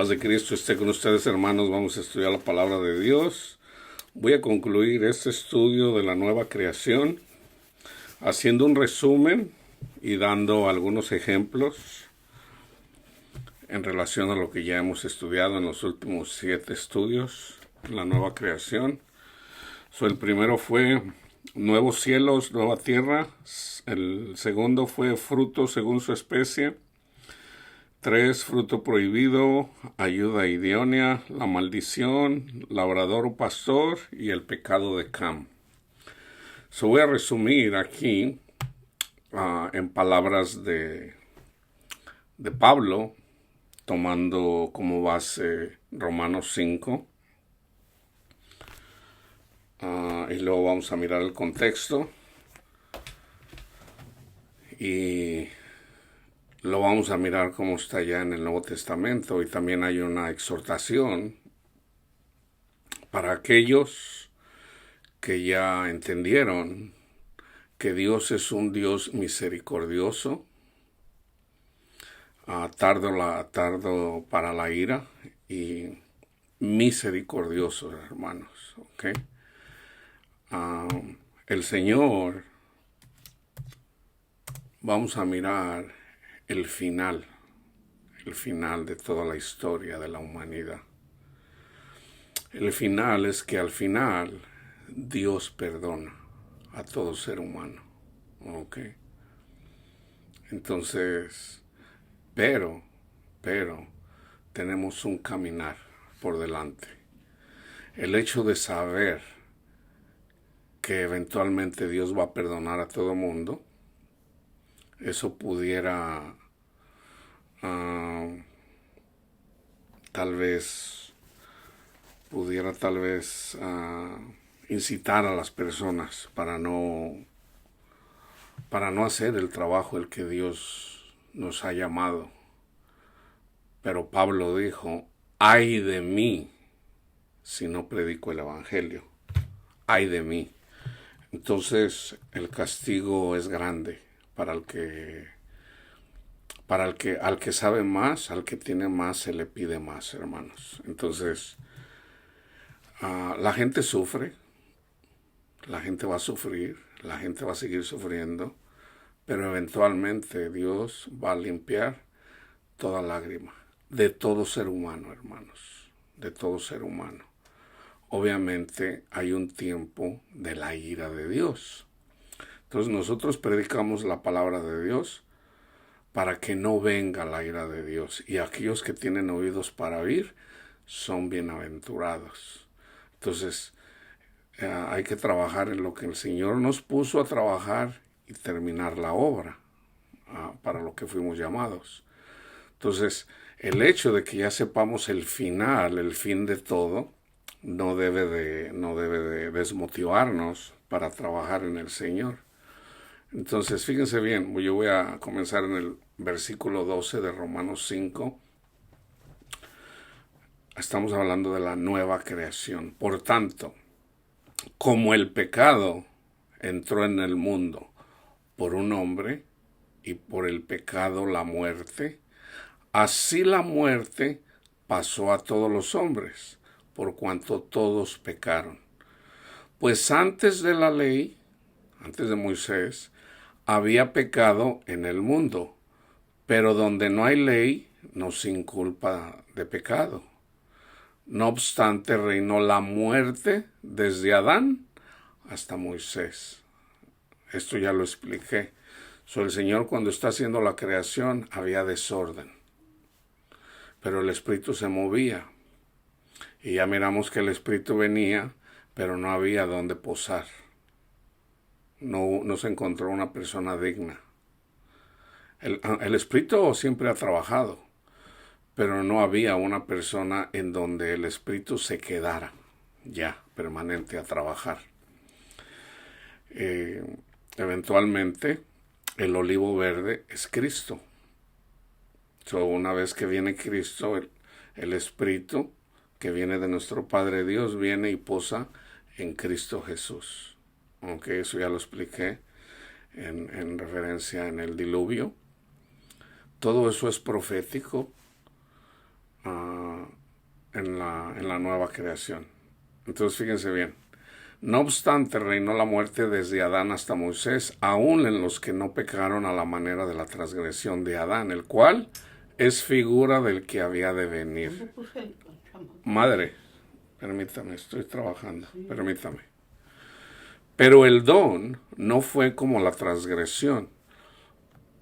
paz de Cristo esté con ustedes, hermanos. Vamos a estudiar la palabra de Dios. Voy a concluir este estudio de la nueva creación haciendo un resumen y dando algunos ejemplos en relación a lo que ya hemos estudiado en los últimos 7 estudios, la nueva creación. El primero fue nuevos cielos, nueva tierra. El segundo fue fruto según su especie. 3, fruto prohibido, ayuda idónea, la maldición, labrador o pastor y el pecado de Cam. Voy a resumir aquí en palabras de Pablo, tomando como base Romanos 5. Y luego vamos a mirar el contexto y lo vamos a mirar cómo está ya en el Nuevo Testamento, y también hay una exhortación para aquellos que ya entendieron que Dios es un Dios misericordioso, tardo para la ira y misericordioso, hermanos. ¿Okay? El Señor, vamos a mirar el final de toda la historia de la humanidad. El final es que al final Dios perdona a todo ser humano. ¿Ok? Entonces, pero tenemos un caminar por delante. El hecho de saber que eventualmente Dios va a perdonar a todo mundo, eso pudiera tal vez incitar a las personas para no hacer el trabajo el que Dios nos ha llamado. Pero Pablo dijo: ay de mí si no predico el evangelio. Ay de mí. Entonces el castigo es grande para al que sabe más, al que tiene más se le pide más, hermanos. Entonces la gente sufre, la gente va a sufrir, la gente va a seguir sufriendo, pero eventualmente Dios va a limpiar toda lágrima de todo ser humano, hermanos, de todo ser humano. Obviamente hay un tiempo de la ira de Dios. Entonces nosotros predicamos la palabra de Dios para que no venga la ira de Dios. Y aquellos que tienen oídos para oír son bienaventurados. Entonces hay que trabajar en lo que el Señor nos puso a trabajar y terminar la obra para lo que fuimos llamados. Entonces el hecho de que ya sepamos el final, el fin de todo, no debe de desmotivarnos para trabajar en el Señor. Entonces, fíjense bien, yo voy a comenzar en el versículo 12 de Romanos 5. Estamos hablando de la nueva creación. Por tanto, como el pecado entró en el mundo por un hombre y por el pecado la muerte, así la muerte pasó a todos los hombres, por cuanto todos pecaron. Pues antes de la ley, antes de Moisés, había pecado en el mundo, pero donde no hay ley, no se inculpa de pecado. No obstante, reinó la muerte desde Adán hasta Moisés. Esto ya lo expliqué. El Señor, cuando está haciendo la creación, había desorden, pero el Espíritu se movía. Y ya miramos que el Espíritu venía, pero no había dónde posar. No se encontró una persona digna. El Espíritu siempre ha trabajado, pero no había una persona en donde el Espíritu se quedara ya permanente a trabajar. Eventualmente el olivo verde es Cristo. Una vez que viene Cristo, el Espíritu que viene de nuestro Padre Dios viene y posa en Cristo Jesús. Aunque eso ya lo expliqué en referencia en el diluvio. Todo eso es profético en la nueva creación. Entonces fíjense bien. No obstante, reinó la muerte desde Adán hasta Moisés, aun en los que no pecaron a la manera de la transgresión de Adán, el cual es figura del que había de venir. Madre, permítame, estoy trabajando, permítame. Pero el don no fue como la transgresión,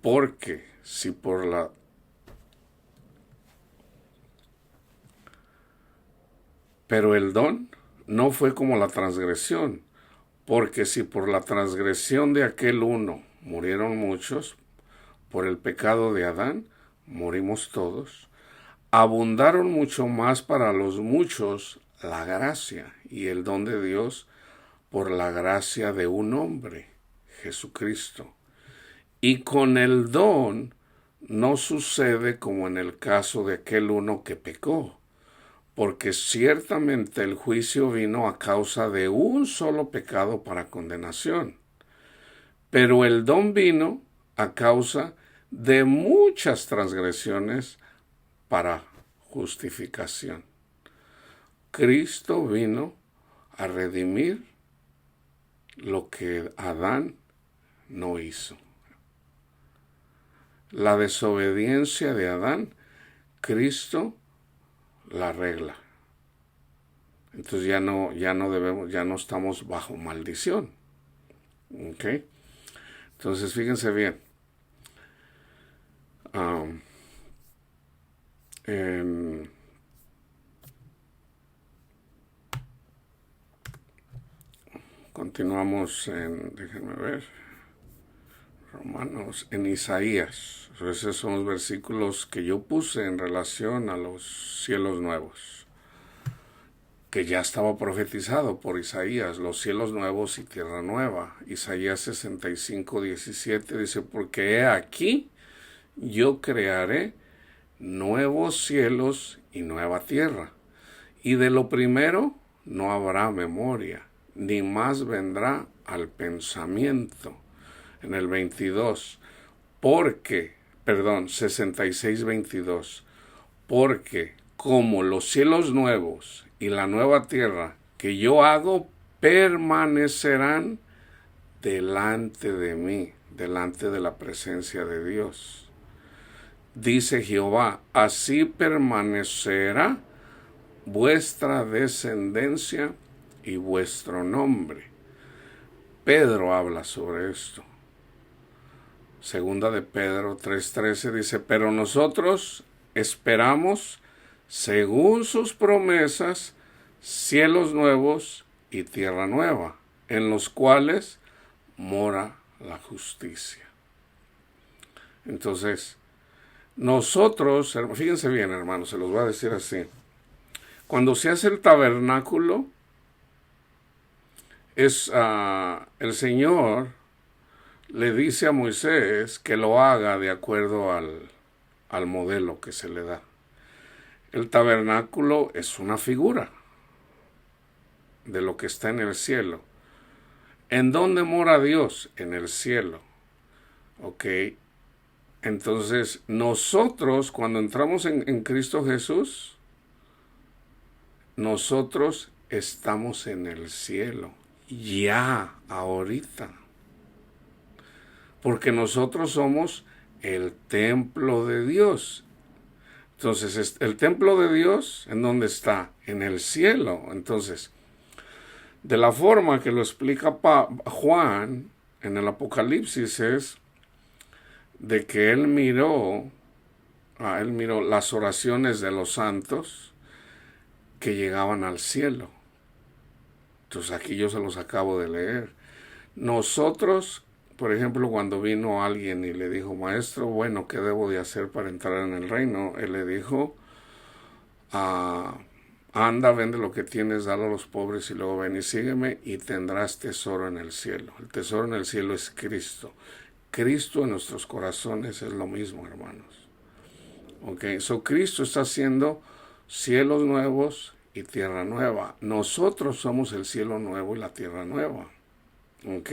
porque si por la Pero el don no fue como la transgresión, porque si por la transgresión de aquel uno murieron muchos, por el pecado de Adán morimos todos, abundaron mucho más para los muchos la gracia y el don de Dios por la gracia de un hombre, Jesucristo. Y con el don no sucede como en el caso de aquel uno que pecó, porque ciertamente el juicio vino a causa de un solo pecado para condenación, pero el don vino a causa de muchas transgresiones para justificación. Cristo vino a redimir lo que Adán no hizo. La desobediencia de Adán, Cristo la regla. Entonces ya no estamos bajo maldición. ¿Ok? Entonces fíjense bien. Continuamos déjenme ver, Romanos, en Isaías. Esos son los versículos que yo puse en relación a los cielos nuevos, que ya estaba profetizado por Isaías, los cielos nuevos y tierra nueva. Isaías 65:17 dice, porque he aquí, yo crearé nuevos cielos y nueva tierra, y de lo primero no habrá memoria, ni más vendrá al pensamiento. En el 66:22, porque como los cielos nuevos y la nueva tierra que yo hago permanecerán delante de mí, delante de la presencia de Dios. Dice Jehová, así permanecerá vuestra descendencia y vuestro nombre. Pedro habla sobre esto. Segunda de Pedro 3:13 dice, pero nosotros esperamos, según sus promesas, cielos nuevos y tierra nueva, en los cuales mora la justicia. Entonces, nosotros, fíjense bien, hermanos, se los voy a decir así. Cuando se hace el tabernáculo, el Señor le dice a Moisés que lo haga de acuerdo al modelo que se le da. El tabernáculo es una figura de lo que está en el cielo. ¿En dónde mora Dios? En el cielo. ¿Ok? Entonces, nosotros, cuando entramos en Cristo Jesús, nosotros estamos en el cielo. Ya, ahorita. Porque nosotros somos el templo de Dios. Entonces, el templo de Dios, ¿en dónde está? En el cielo. Entonces, de la forma que lo explica Juan en el Apocalipsis es de que él miró las oraciones de los santos que llegaban al cielo. Entonces aquí yo se los acabo de leer. Nosotros, por ejemplo, cuando vino alguien y le dijo, maestro, bueno, ¿qué debo de hacer para entrar en el reino? Él le dijo, anda, vende lo que tienes, dalo a los pobres y luego ven y sígueme y tendrás tesoro en el cielo. El tesoro en el cielo es Cristo. Cristo en nuestros corazones es lo mismo, hermanos. Ok, so Cristo está haciendo cielos nuevos y tierra nueva. Nosotros somos el cielo nuevo y la tierra nueva. Ok,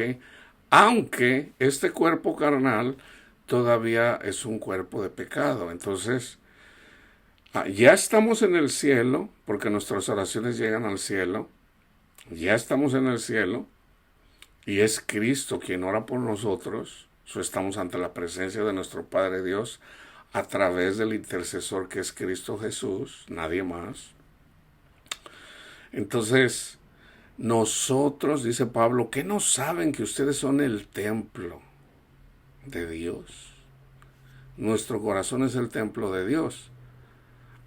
aunque este cuerpo carnal todavía es un cuerpo de pecado. Entonces, Ya estamos en el cielo, porque nuestras oraciones llegan al cielo. Ya estamos en el cielo. Y es Cristo quien ora por nosotros. Estamos ante la presencia de nuestro Padre Dios a través del intercesor que es Cristo Jesús, nadie más. Entonces, nosotros, dice Pablo, ¿qué no saben que ustedes son el templo de Dios? Nuestro corazón es el templo de Dios.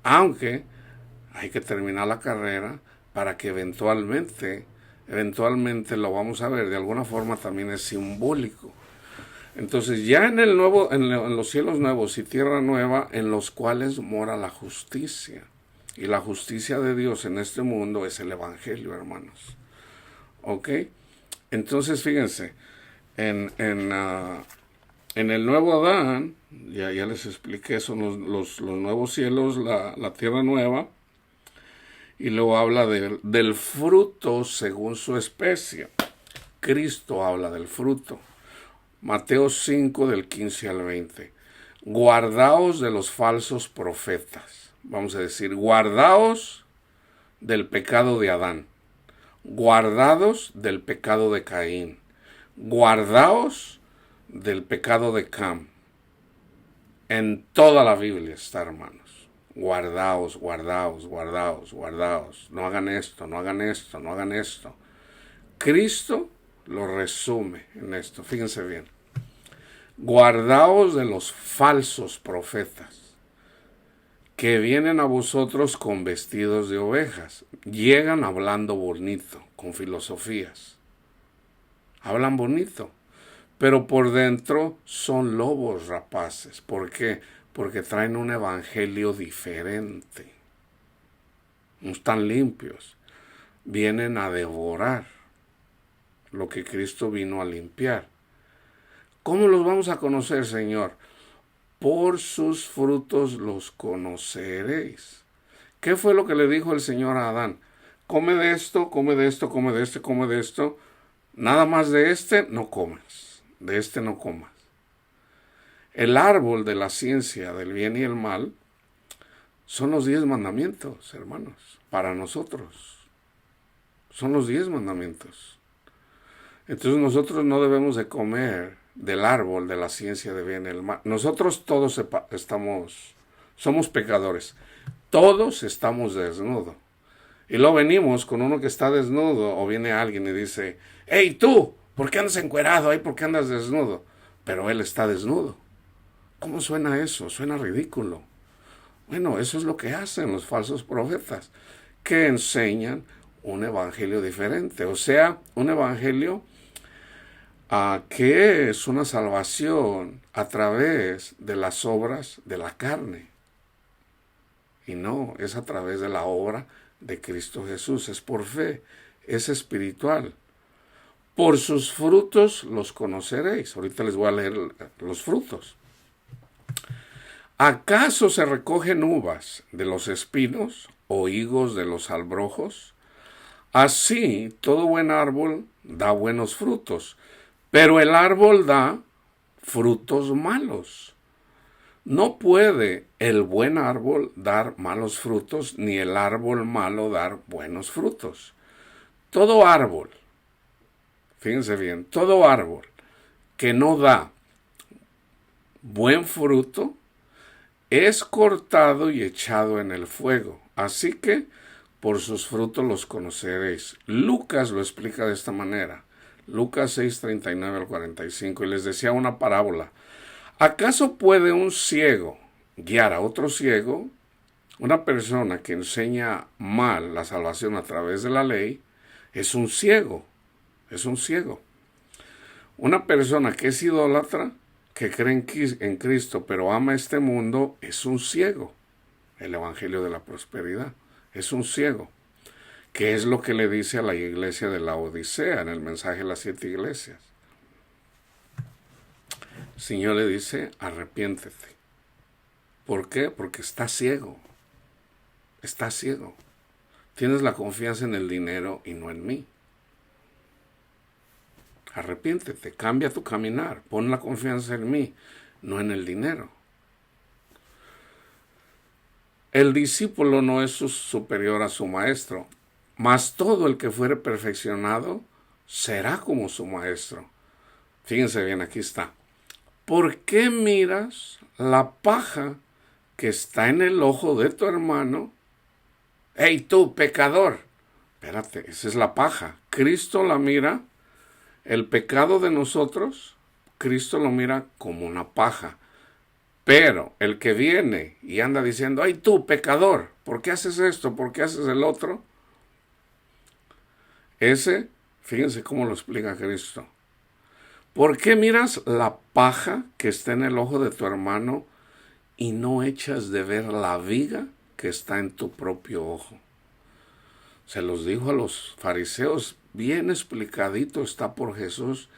Aunque hay que terminar la carrera para que eventualmente lo vamos a ver, de alguna forma también es simbólico. Entonces ya en los cielos nuevos y tierra nueva, en los cuales mora la justicia. Y la justicia de Dios en este mundo es el Evangelio, hermanos. ¿Ok? Entonces fíjense, en el nuevo Adán, ya les expliqué, son los nuevos cielos, la tierra nueva, y luego habla del fruto según su especie. Cristo habla del fruto. Mateo 5 del 15 al 20. Guardaos de los falsos profetas. Vamos a decir, guardaos del pecado de Adán. Guardaos del pecado de Caín. Guardaos del pecado de Cam. En toda la Biblia está, hermanos. Guardaos, guardaos, guardaos, guardaos. No hagan esto, no hagan esto, no hagan esto. Cristo lo resume en esto. Fíjense bien. Guardaos de los falsos profetas, que vienen a vosotros con vestidos de ovejas. Llegan hablando bonito, con filosofías. Hablan bonito, pero por dentro son lobos rapaces. ¿Por qué? Porque traen un evangelio diferente. No están limpios. Vienen a devorar lo que Cristo vino a limpiar. ¿Cómo los vamos a conocer, Señor? Por sus frutos los conoceréis. ¿Qué fue lo que le dijo el Señor a Adán? Come de esto, come de esto, come de este, come de esto. Nada más de este no comas. De este no comas. El árbol de la ciencia del bien y el mal son los 10 mandamientos, hermanos, para nosotros. Son los 10 mandamientos. Entonces nosotros no debemos de comer del árbol de la ciencia de bien y el mal. Nosotros todos somos pecadores. Todos estamos desnudos. Y luego venimos con uno que está desnudo, o viene alguien y dice, hey tú, ¿por qué andas encuerado? ¿Por qué andas desnudo? Pero él está desnudo. ¿Cómo suena eso? Suena ridículo. Bueno, eso es lo que hacen los falsos profetas, que enseñan un evangelio diferente. O sea, un evangelio que es una salvación a través de las obras de la carne. Y no, es a través de la obra de Cristo Jesús. Es por fe, es espiritual. Por sus frutos los conoceréis. Ahorita les voy a leer los frutos. ¿Acaso se recogen uvas de los espinos o higos de los albrojos? Así, todo buen árbol da buenos frutos, pero el árbol da frutos malos. No puede el buen árbol dar malos frutos, ni el árbol malo dar buenos frutos. Todo árbol, fíjense bien, todo árbol que no da buen fruto es cortado y echado en el fuego. Así que por sus frutos los conoceréis. Lucas lo explica de esta manera. Lucas 6, 39 al 45. Y les decía una parábola. ¿Acaso puede un ciego guiar a otro ciego? Una persona que enseña mal la salvación a través de la ley es un ciego. Es un ciego. Una persona que es idólatra, que cree en Cristo, pero ama este mundo, es un ciego. El evangelio de la prosperidad. Es un ciego. ¿Qué es lo que le dice a la iglesia de la Odisea en el mensaje de las 7 iglesias? El Señor le dice, arrepiéntete. ¿Por qué? Porque está ciego. Está ciego. Tienes la confianza en el dinero y no en mí. Arrepiéntete, cambia tu caminar, pon la confianza en mí, no en el dinero. El discípulo no es superior a su maestro, mas todo el que fuere perfeccionado será como su maestro. Fíjense bien, aquí está. ¿Por qué miras la paja que está en el ojo de tu hermano? ¡Ey, tú, pecador! Espérate, esa es la paja. Cristo la mira, el pecado de nosotros, Cristo lo mira como una paja. Pero el que viene y anda diciendo, ¡ay, tú, pecador! ¿Por qué haces esto? ¿Por qué haces el otro? Ese, fíjense cómo lo explica Cristo. ¿Por qué miras la paja que está en el ojo de tu hermano y no echas de ver la viga que está en tu propio ojo? Se los dijo a los fariseos, bien explicadito está por Jesús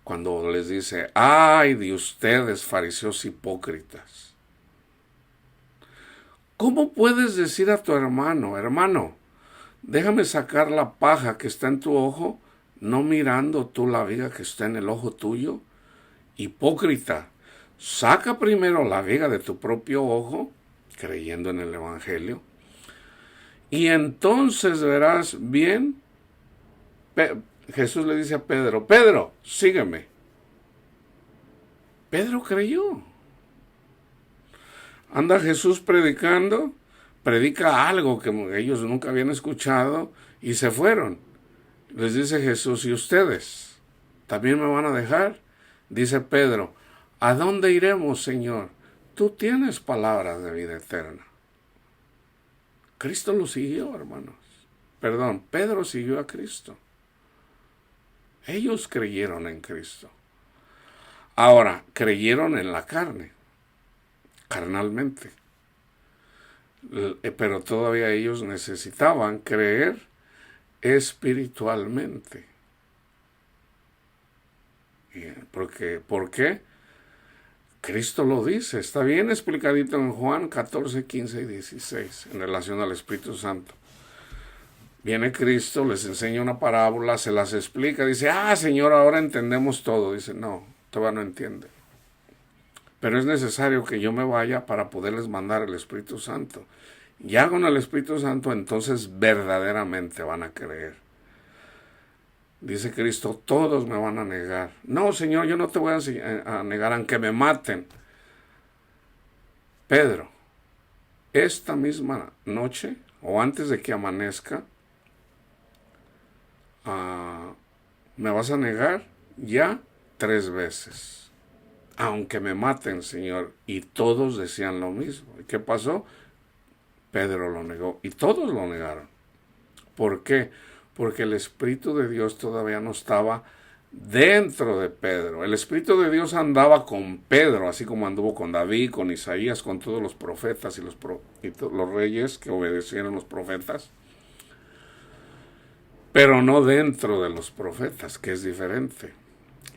cuando les dice, ¡ay de ustedes, fariseos hipócritas! ¿Cómo puedes decir a tu hermano, hermano, déjame sacar la paja que está en tu ojo, no mirando tú la viga que está en el ojo tuyo? Hipócrita, saca primero la viga de tu propio ojo, creyendo en el Evangelio, y entonces verás bien. Jesús le dice a Pedro, Pedro, sígueme. Pedro creyó. Anda Jesús predicando, predica algo que ellos nunca habían escuchado y se fueron. Les dice Jesús, ¿y ustedes también me van a dejar? Dice Pedro, ¿a dónde iremos, Señor? Tú tienes palabras de vida eterna. Cristo lo siguió, hermanos. Perdón, Pedro siguió a Cristo. Ellos creyeron en Cristo. Ahora, creyeron en la carne, carnalmente. Pero todavía ellos necesitaban creer espiritualmente. ¿Por qué? Cristo lo dice, está bien explicadito en Juan 14, 15 y 16 en relación al Espíritu Santo. Viene Cristo, les enseña una parábola, se las explica, dice, Señor, ahora entendemos todo. Dice, no, todavía no entiende. Pero es necesario que yo me vaya para poderles mandar el Espíritu Santo. Ya con el Espíritu Santo, entonces verdaderamente van a creer. Dice Cristo, todos me van a negar. No, Señor, yo no te voy a negar aunque me maten. Pedro, esta misma noche, o antes de que amanezca, me vas a negar ya 3 veces. Aunque me maten, Señor. Y todos decían lo mismo. ¿Y qué pasó? Pedro lo negó. Y todos lo negaron. ¿Por qué? Porque el Espíritu de Dios todavía no estaba dentro de Pedro. El Espíritu de Dios andaba con Pedro, así como anduvo con David, con Isaías, con todos los profetas y los reyes que obedecieron a los profetas. Pero no dentro de los profetas, que es diferente.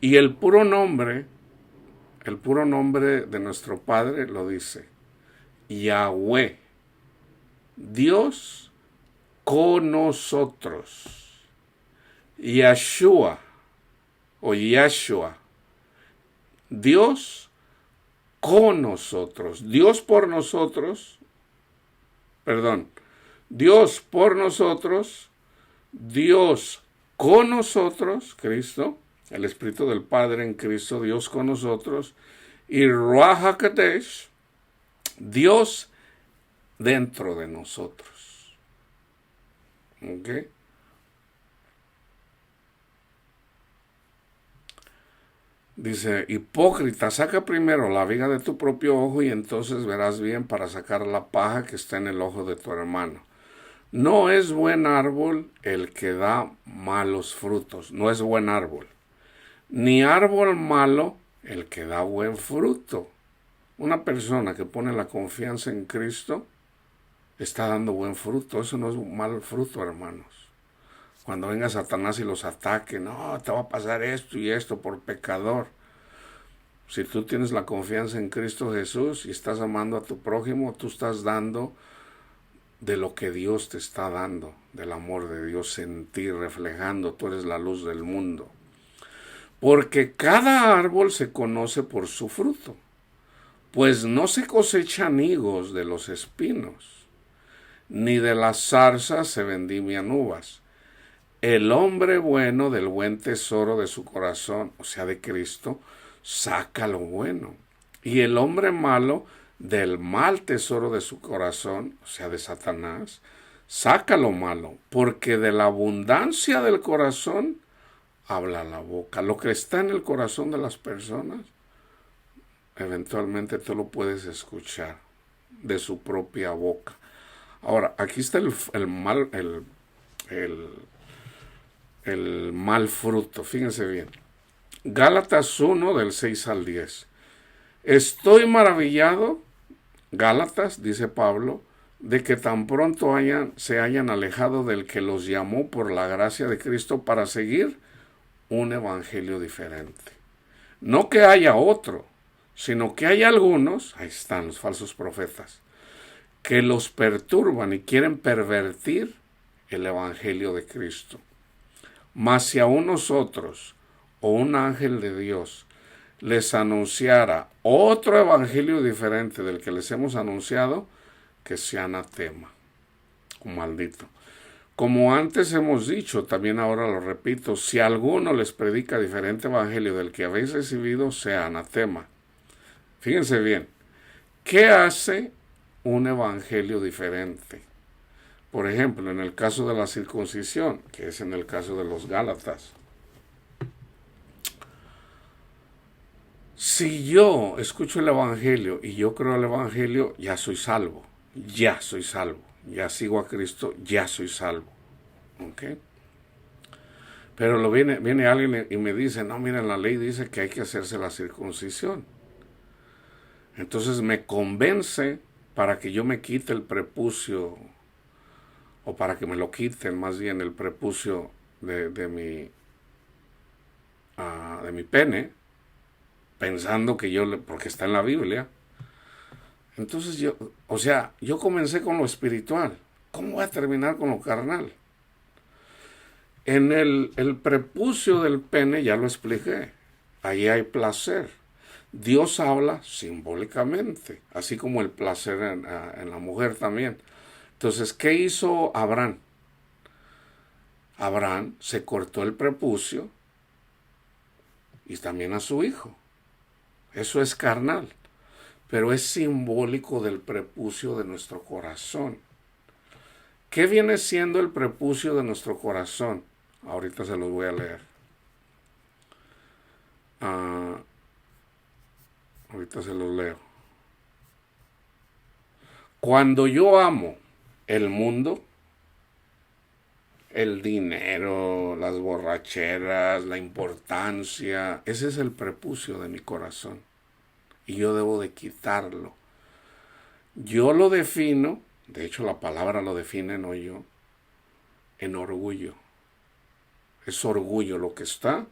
Y el puro nombre de nuestro Padre lo dice, Yahweh, Dios con nosotros. Yahshua o Yahshua, Dios con nosotros. Dios por nosotros, Dios por nosotros, Dios con nosotros, Cristo, el Espíritu del Padre en Cristo, Dios con nosotros, y Ruach HaKodesh, Dios dentro de nosotros. ¿Ok? Dice, hipócrita, saca primero la viga de tu propio ojo y entonces verás bien para sacar la paja que está en el ojo de tu hermano. No es buen árbol el que da malos frutos, no es buen árbol. Ni árbol malo el que da buen fruto. Una persona que pone la confianza en Cristo está dando buen fruto. Eso no es un mal fruto, hermanos. Cuando venga Satanás y los ataque, no, te va a pasar esto y esto por pecador. Si tú tienes la confianza en Cristo Jesús y estás amando a tu prójimo, tú estás dando de lo que Dios te está dando, del amor de Dios en ti, reflejando, tú eres la luz del mundo. Porque cada árbol se conoce por su fruto, pues no se cosechan higos de los espinos, ni de las zarzas se vendimian uvas. El hombre bueno del buen tesoro de su corazón, o sea, de Cristo, saca lo bueno. Y el hombre malo del mal tesoro de su corazón, o sea, de Satanás, saca lo malo, porque de la abundancia del corazón habla la boca. Lo que está en el corazón de las personas, eventualmente tú lo puedes escuchar de su propia boca. Ahora, aquí está el mal fruto. Fíjense bien. Gálatas 1 del 6 al 10. Estoy maravillado, Gálatas, dice Pablo, de que tan pronto se hayan alejado del que los llamó por la gracia de Cristo para seguir un evangelio diferente. No que haya otro, sino que hay algunos, ahí están los falsos profetas, que los perturban y quieren pervertir el evangelio de Cristo. Mas si aún nosotros o un ángel de Dios les anunciara otro evangelio diferente del que les hemos anunciado, que sea anatema, o maldito. Como antes hemos dicho, también ahora lo repito, si alguno les predica diferente evangelio del que habéis recibido, sea anatema. Fíjense bien, ¿qué hace un evangelio diferente? Por ejemplo, en el caso de la circuncisión, que es en el caso de los Gálatas. Si yo escucho el evangelio y yo creo el evangelio, ya soy salvo. Ya soy salvo. Ya sigo a Cristo, ya soy salvo. ¿Ok? Pero viene alguien y me dice, no, miren, la ley dice que hay que hacerse la circuncisión. Entonces me convence para que yo me quite el prepucio, o para que me lo quiten más bien el prepucio de mi pene, pensando que porque está en la Biblia. Entonces yo comencé con lo espiritual. ¿Cómo voy a terminar con lo carnal? En el prepucio del pene ya lo expliqué. Ahí hay placer. Dios habla simbólicamente, así como el placer en la mujer también. Entonces, ¿qué hizo Abraham? Abraham se cortó el prepucio y también a su hijo. Eso es carnal, pero es simbólico del prepucio de nuestro corazón. ¿Qué viene siendo el prepucio de nuestro corazón? Ahorita se los voy a leer. Ahorita se los leo. Cuando yo amo el mundo, el dinero, las borracheras, la importancia, ese es el prepucio de mi corazón. Y yo debo de quitarlo. Yo lo defino, de hecho la palabra lo define, no yo, en orgullo. Es orgullo lo que está.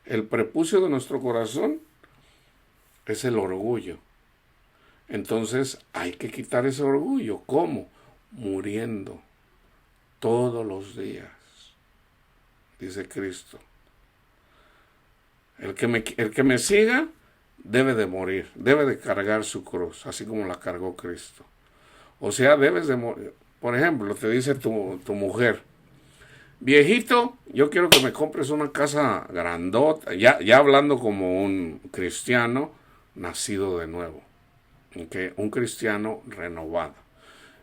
El prepucio de nuestro corazón es el orgullo. Entonces hay que quitar ese orgullo. ¿Cómo? Muriendo todos los días, dice Cristo. El que me siga debe de morir, debe de cargar su cruz, así como la cargó Cristo. O sea, debes de morir. Por ejemplo, te dice tu mujer, viejito, yo quiero que me compres una casa grandota, ya hablando como un cristiano nacido de nuevo, ¿okay? Un cristiano renovado.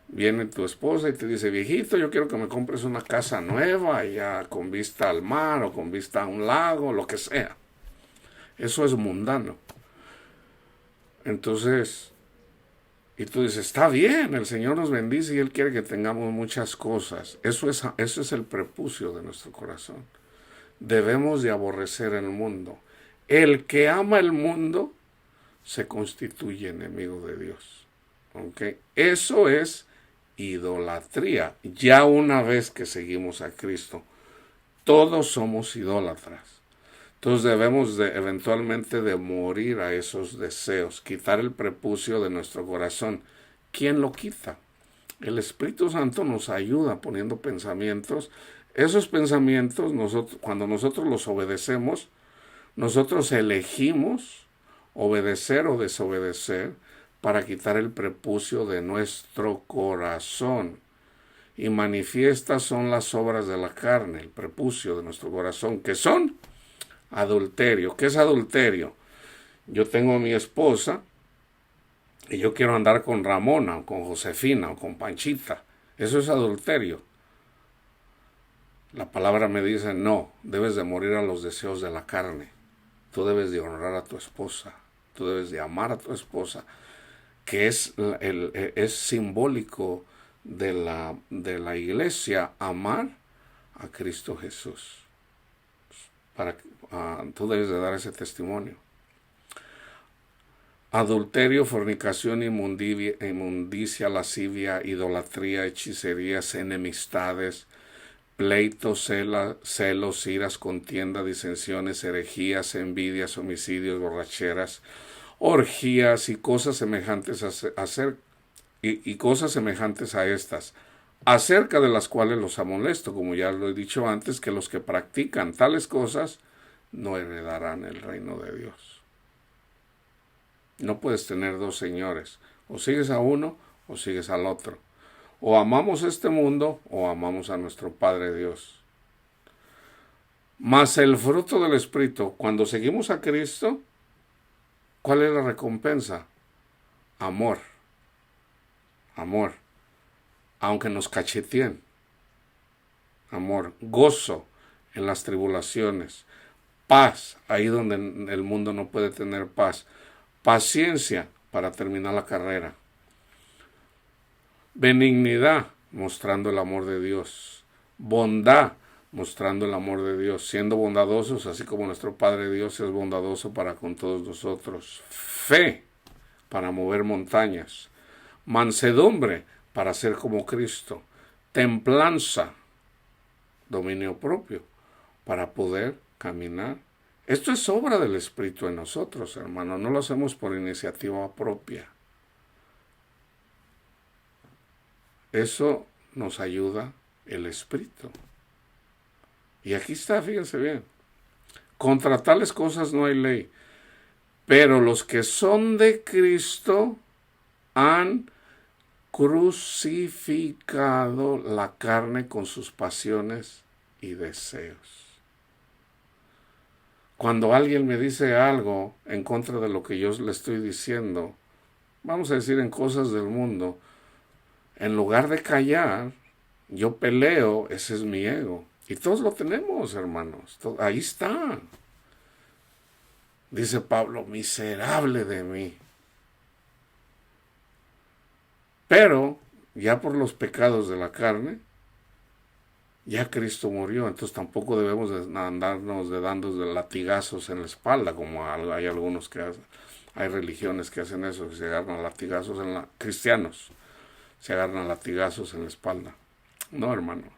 Viene tu esposa y te dice, viejito, yo quiero que me compres una casa nueva, ya con vista al mar o con vista a un lago, lo que sea. Eso es mundano. Entonces, y tú dices, está bien, el Señor nos bendice y Él quiere que tengamos muchas cosas. Eso es el prepucio de nuestro corazón. Debemos de aborrecer el mundo. El que ama el mundo se constituye enemigo de Dios. ¿Okay? Eso es idolatría. Ya una vez que seguimos a Cristo, todos somos idólatras. Entonces debemos eventualmente de morir a esos deseos, quitar el prepucio de nuestro corazón. ¿Quién lo quita? El Espíritu Santo nos ayuda poniendo pensamientos. Esos pensamientos, cuando nosotros los obedecemos, nosotros elegimos obedecer o desobedecer para quitar el prepucio de nuestro corazón. y manifiestas son las obras de la carne, el prepucio de nuestro corazón, que son adulterio. ¿Qué es adulterio? Yo tengo a mi esposa y yo quiero andar con Ramona, o con Josefina, o con Panchita. Eso es adulterio. La palabra me dice, no, debes de morir a los deseos de la carne. Tú debes de honrar a tu esposa. Tú debes de amar a tu esposa, que es simbólico de la iglesia, amar a Cristo Jesús. Tú debes de dar ese testimonio. Adulterio, fornicación, inmundicia, lascivia, idolatría, hechicerías, enemistades, pleitos, celos, iras, contienda, disensiones, herejías, envidias, homicidios, borracheras, orgías y cosas semejantes cosas semejantes a estas, acerca de las cuales los amonesto, como ya lo he dicho antes, que los que practican tales cosas no heredarán el reino de Dios. No puedes tener dos señores, o sigues a uno o sigues al otro. O amamos este mundo o amamos a nuestro Padre Dios. Mas el fruto del Espíritu, cuando seguimos a Cristo, ¿cuál es la recompensa? Amor. Amor. Aunque nos cacheteen. Amor. Gozo en las tribulaciones. Paz, ahí donde el mundo no puede tener paz. Paciencia para terminar la carrera. Benignidad, mostrando el amor de Dios. Bondad, mostrando el amor de Dios. Siendo bondadosos, así como nuestro Padre Dios es bondadoso para con todos nosotros. Fe, para mover montañas. Mansedumbre, para ser como Cristo. Templanza, dominio propio, para poder caminar. Esto es obra del Espíritu en nosotros, hermano. No lo hacemos por iniciativa propia. Eso nos ayuda el Espíritu. Y aquí está, fíjense bien. Contra tales cosas no hay ley. Pero los que son de Cristo han crucificado la carne con sus pasiones y deseos. Cuando alguien me dice algo en contra de lo que yo le estoy diciendo, vamos a decir en cosas del mundo, en lugar de callar, yo peleo, ese es mi ego. Y todos lo tenemos, hermanos. Ahí está. Dice Pablo, miserable de mí. Pero, ya por los pecados de la carne, ya Cristo murió, entonces tampoco debemos de andarnos dando de latigazos en la espalda, como hay algunos que hacen. Hay religiones que hacen eso, que se agarran latigazos cristianos se agarran latigazos en la espalda. No, hermanos.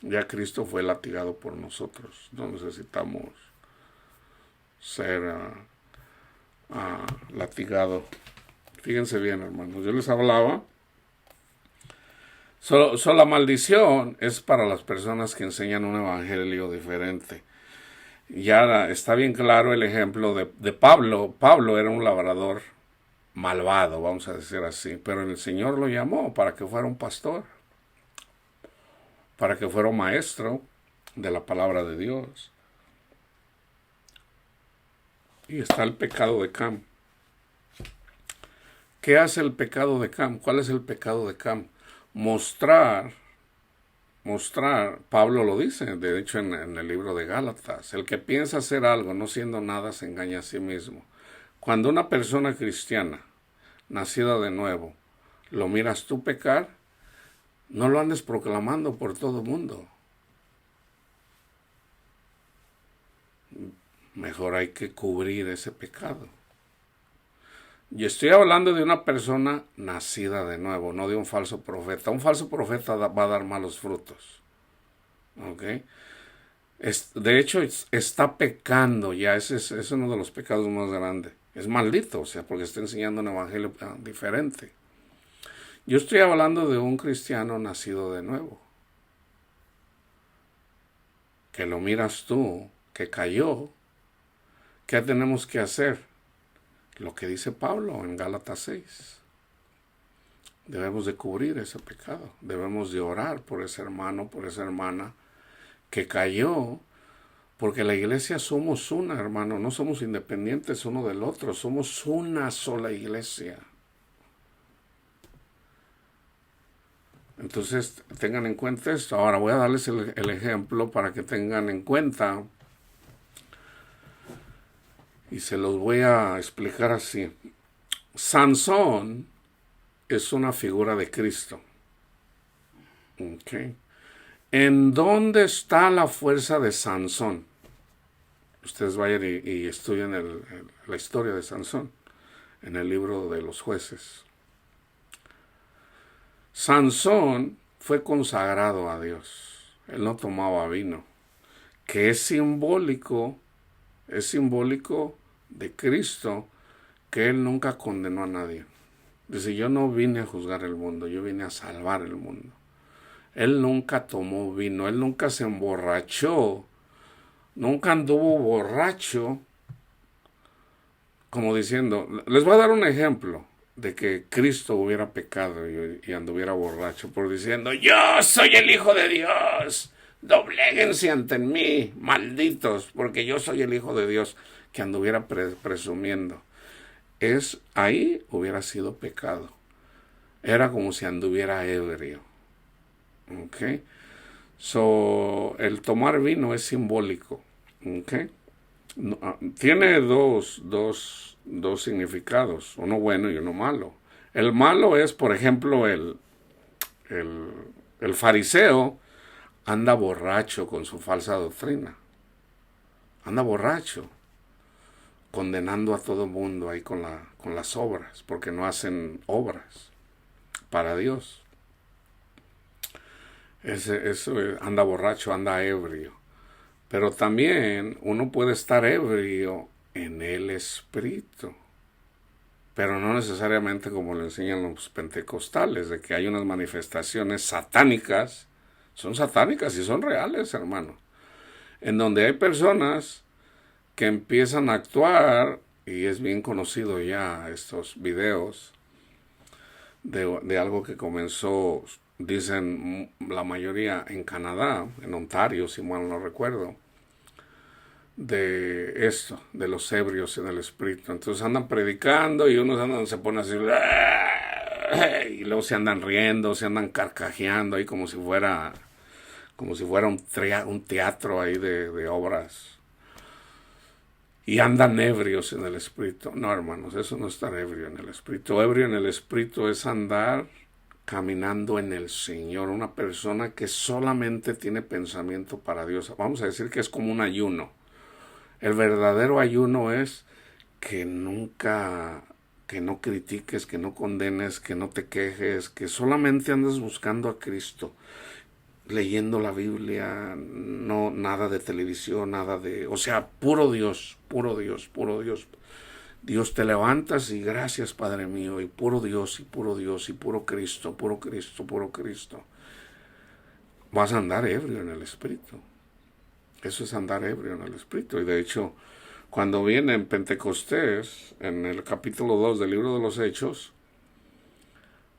Ya Cristo fue latigado por nosotros. No necesitamos ser latigado. Fíjense bien, hermanos. Yo les hablaba. Solo la maldición es para las personas que enseñan un evangelio diferente. Ya está bien claro el ejemplo de Pablo. Pablo era un labrador malvado, vamos a decir así, pero el Señor lo llamó para que fuera un pastor, para que fuera un maestro de la palabra de Dios. Y está el pecado de Cam. ¿Qué hace el pecado de Cam? ¿Cuál es el pecado de Cam? Mostrar, Pablo lo dice, de hecho en el libro de Gálatas, el que piensa hacer algo no siendo nada se engaña a sí mismo. Cuando una persona cristiana, nacida de nuevo, lo miras tú pecar, no lo andes proclamando por todo el mundo. Mejor hay que cubrir ese pecado. Y estoy hablando de una persona nacida de nuevo, no de un falso profeta. Un falso profeta va a dar malos frutos. ¿Ok? De hecho, está pecando ya. Ese es uno de los pecados más grandes. Es maldito, o sea, porque está enseñando un evangelio diferente. Yo estoy hablando de un cristiano nacido de nuevo. Que lo miras tú, que cayó. ¿Qué tenemos que hacer? Lo que dice Pablo en Gálatas 6. Debemos de cubrir ese pecado. Debemos de orar por ese hermano, por esa hermana que cayó. Porque la iglesia somos una, hermano. No somos independientes uno del otro. Somos una sola iglesia. Entonces, tengan en cuenta esto. Ahora voy a darles el ejemplo para que tengan en cuenta. Y se los voy a explicar así. Sansón es una figura de Cristo. Okay. ¿En dónde está la fuerza de Sansón? Ustedes vayan y estudien la historia de Sansón en el libro de los jueces. Sansón fue consagrado a Dios. Él no tomaba vino, que es simbólico de Cristo, que Él nunca condenó a nadie. Dice, yo no vine a juzgar el mundo, yo vine a salvar el mundo. Él nunca tomó vino, Él nunca se emborrachó, nunca anduvo borracho, como diciendo, les voy a dar un ejemplo de que Cristo hubiera pecado y anduviera borracho, por diciendo, yo soy el Hijo de Dios, dobléguense ante mí, malditos, porque yo soy el Hijo de Dios, que anduviera presumiendo. Ahí hubiera sido pecado. Era como si anduviera ebrio. ¿Ok? El tomar vino es simbólico. ¿Ok? Tiene dos significados, uno bueno y uno malo. El malo es, por ejemplo, el fariseo anda borracho con su falsa doctrina. Anda borracho, condenando a todo mundo ahí con las obras, porque no hacen obras para Dios. Eso anda borracho, anda ebrio. Pero también uno puede estar ebrio en el espíritu, pero no necesariamente como lo enseñan los pentecostales, de que hay unas manifestaciones satánicas. Son satánicas y son reales, hermano, en donde hay personas que empiezan a actuar, y es bien conocido ya estos videos de algo que comenzó, dicen la mayoría en Canadá, en Ontario, si mal no recuerdo, de esto, de los ebrios en el espíritu. Entonces andan predicando y unos se ponen así, y luego se andan riendo, se andan carcajeando ahí como si fuera un teatro ahí de obras. Y andan ebrios en el espíritu. No, hermanos, eso no es estar ebrio en el espíritu. Ebrio en el espíritu es andar caminando en el Señor. Una persona que solamente tiene pensamiento para Dios. Vamos a decir que es como un ayuno. El verdadero ayuno es que no critiques, que no condenes, que no te quejes, que solamente andes buscando a Cristo, leyendo la Biblia, no nada de televisión, puro Dios, puro Dios, puro Dios. Dios, te levantas y gracias, Padre mío, y puro Dios, y puro Dios, y puro Cristo, puro Cristo, puro Cristo. Vas a andar ebrio en el espíritu. Eso es andar ebrio en el espíritu. Y de hecho, cuando viene en Pentecostés, en el capítulo 2 del libro de los Hechos,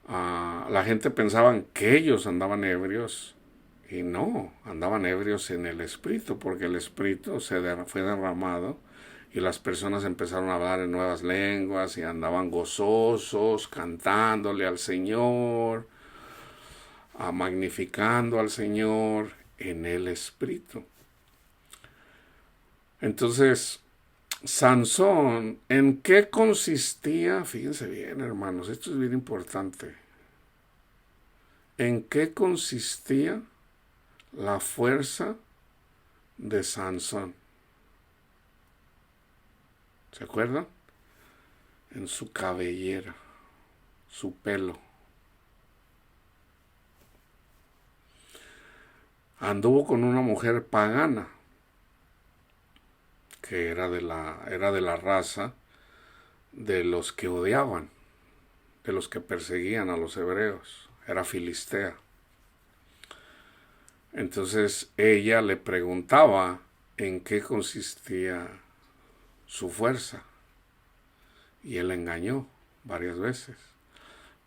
la gente pensaba que ellos andaban ebrios. Y no, andaban ebrios en el espíritu, porque el espíritu fue derramado y las personas empezaron a hablar en nuevas lenguas y andaban gozosos, cantándole al Señor, magnificando al Señor en el espíritu. Entonces, Sansón, ¿en qué consistía? Fíjense bien, hermanos, esto es bien importante. ¿En qué consistía la fuerza de Sansón? ¿Se acuerdan? En su cabellera, su pelo. Anduvo con una mujer pagana, que era de la raza de los que odiaban, de los que perseguían a los hebreos. Era filistea. Entonces ella le preguntaba en qué consistía su fuerza. Y él la engañó varias veces.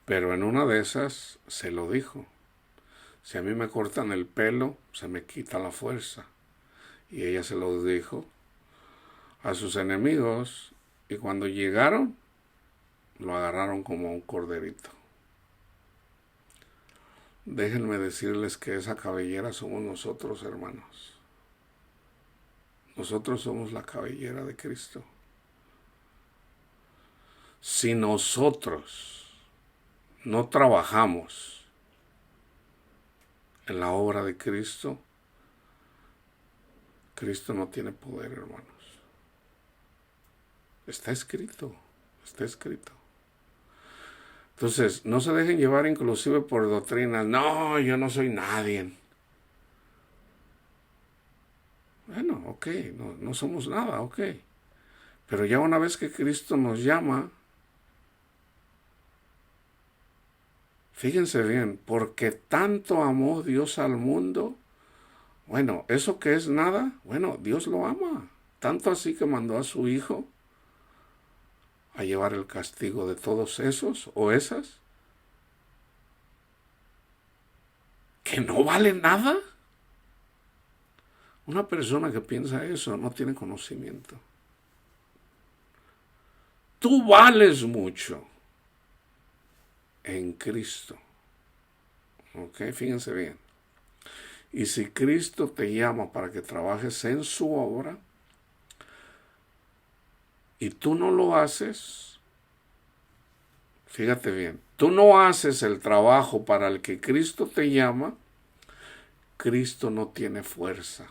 Pero en una de esas se lo dijo. Si a mí me cortan el pelo, se me quita la fuerza. Y ella se lo dijo a sus enemigos. Y cuando llegaron, lo agarraron como un corderito. Déjenme decirles que esa cabellera somos nosotros, hermanos. Nosotros somos la cabellera de Cristo. Si nosotros no trabajamos en la obra de Cristo, Cristo no tiene poder, hermanos. Está escrito, está escrito. Entonces, no se dejen llevar inclusive por doctrinas. No, yo no soy nadie. Bueno, ok, no somos nada, ok. Pero ya una vez que Cristo nos llama, fíjense bien, porque tanto amó Dios al mundo. Bueno, eso que es nada, bueno, Dios lo ama. Tanto así que mandó a su Hijo a llevar el castigo de todos esos o esas que no valen nada. Una persona que piensa eso no tiene conocimiento. Tú vales mucho en Cristo. ¿Ok? Fíjense bien. Y si Cristo te llama para que trabajes en su obra y tú no lo haces, fíjate bien, tú no haces el trabajo para el que Cristo te llama, Cristo no tiene fuerza.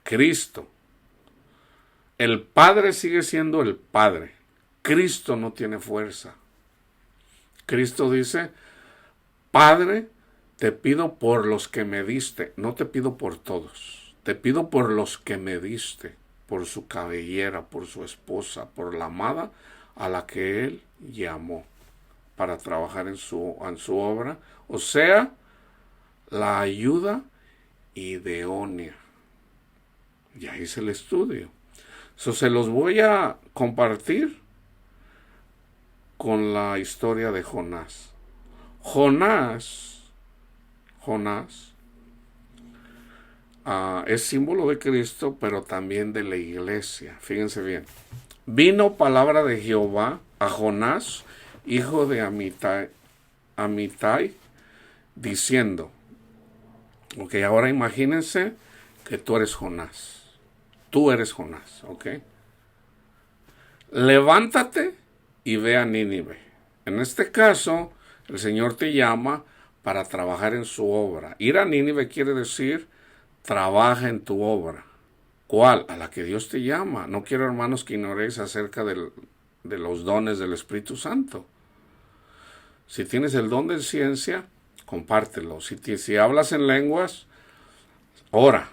Cristo. El Padre sigue siendo el Padre. Cristo no tiene fuerza. Cristo dice, Padre, te pido por los que me diste. No te pido por todos. Te pido por los que me diste. Por su cabellera, por su esposa, por la amada a la que Él llamó para trabajar en su obra. O sea, la ayuda idónea. Ya hice el estudio. Se los voy a compartir con la historia de Jonás. Jonás es símbolo de Cristo, pero también de la iglesia. Fíjense bien. Vino palabra de Jehová a Jonás, hijo de Amitai, diciendo, ok, ahora imagínense que tú eres Jonás. Tú eres Jonás, ¿ok? Levántate y ve a Nínive. En este caso, el Señor te llama para trabajar en su obra. Ir a Nínive quiere decir, trabaja en tu obra. ¿Cuál? A la que Dios te llama. No quiero, hermanos, que ignoréis acerca de los dones del Espíritu Santo. Si tienes el don de ciencia, compártelo. Si hablas en lenguas, ora.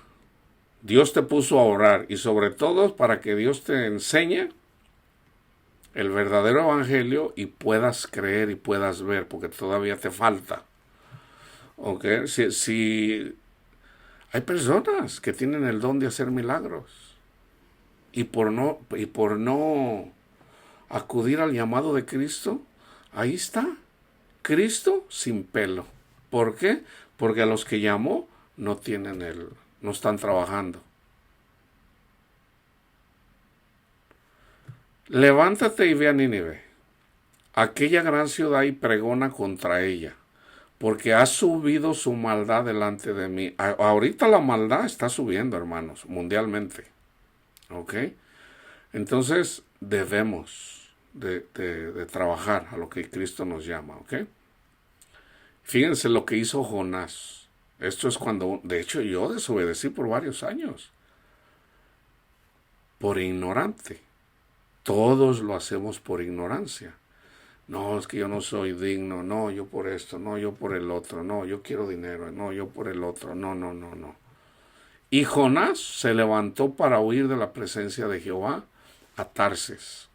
Dios te puso a orar y sobre todo para que Dios te enseñe el verdadero evangelio y puedas creer y puedas ver, porque todavía te falta. ¿Ok? Si hay personas que tienen el don de hacer milagros y por no acudir al llamado de Cristo, ahí está, Cristo sin pelo. ¿Por qué? Porque a los que llamó no están trabajando. Levántate y ve a Nínive, aquella gran ciudad, y pregona contra ella, porque ha subido su maldad delante de mí. Ahorita la maldad está subiendo, hermanos, mundialmente. ¿Ok? Entonces debemos de trabajar a lo que Cristo nos llama. ¿Ok? Fíjense lo que hizo Jonás. Esto es cuando, de hecho, yo desobedecí por varios años. Por ignorante. Todos lo hacemos por ignorancia. No, es que yo no soy digno. No, yo por esto. No, yo por el otro. No, yo quiero dinero. No, yo por el otro. No. Y Jonás se levantó para huir de la presencia de Jehová a Tarsis,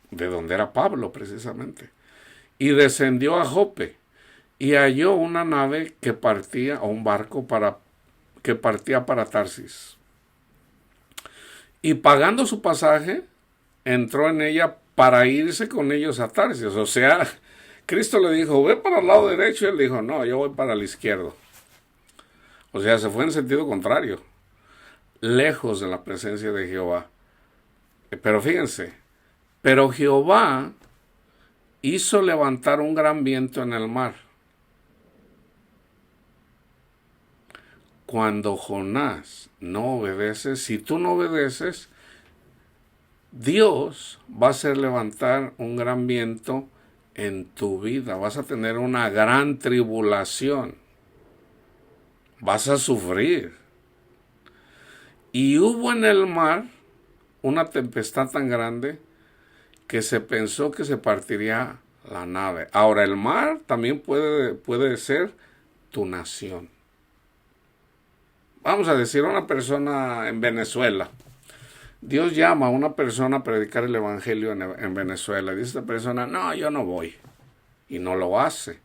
de donde era Pablo precisamente. Y descendió a Jope y halló una nave que partía, o un barco que partía para Tarsis. y pagando su pasaje, entró en ella para irse con ellos a Tarsis. O sea, Cristo le dijo, ve para el lado derecho, y él dijo, no, yo voy para el izquierdo. O sea, se fue en sentido contrario, lejos de la presencia de Jehová. Pero fíjense, pero Jehová hizo levantar un gran viento en el mar. Cuando Jonás no obedece, si tú no obedeces, Dios va a hacer levantar un gran viento en tu vida. Vas a tener una gran tribulación. Vas a sufrir. Y hubo en el mar una tempestad tan grande que se pensó que se partiría la nave. Ahora, el mar también puede ser tu nación. Vamos a decir, una persona en Venezuela. Dios llama a una persona a predicar el evangelio en Venezuela. Y dice esta persona, no, yo no voy. Y no lo hace.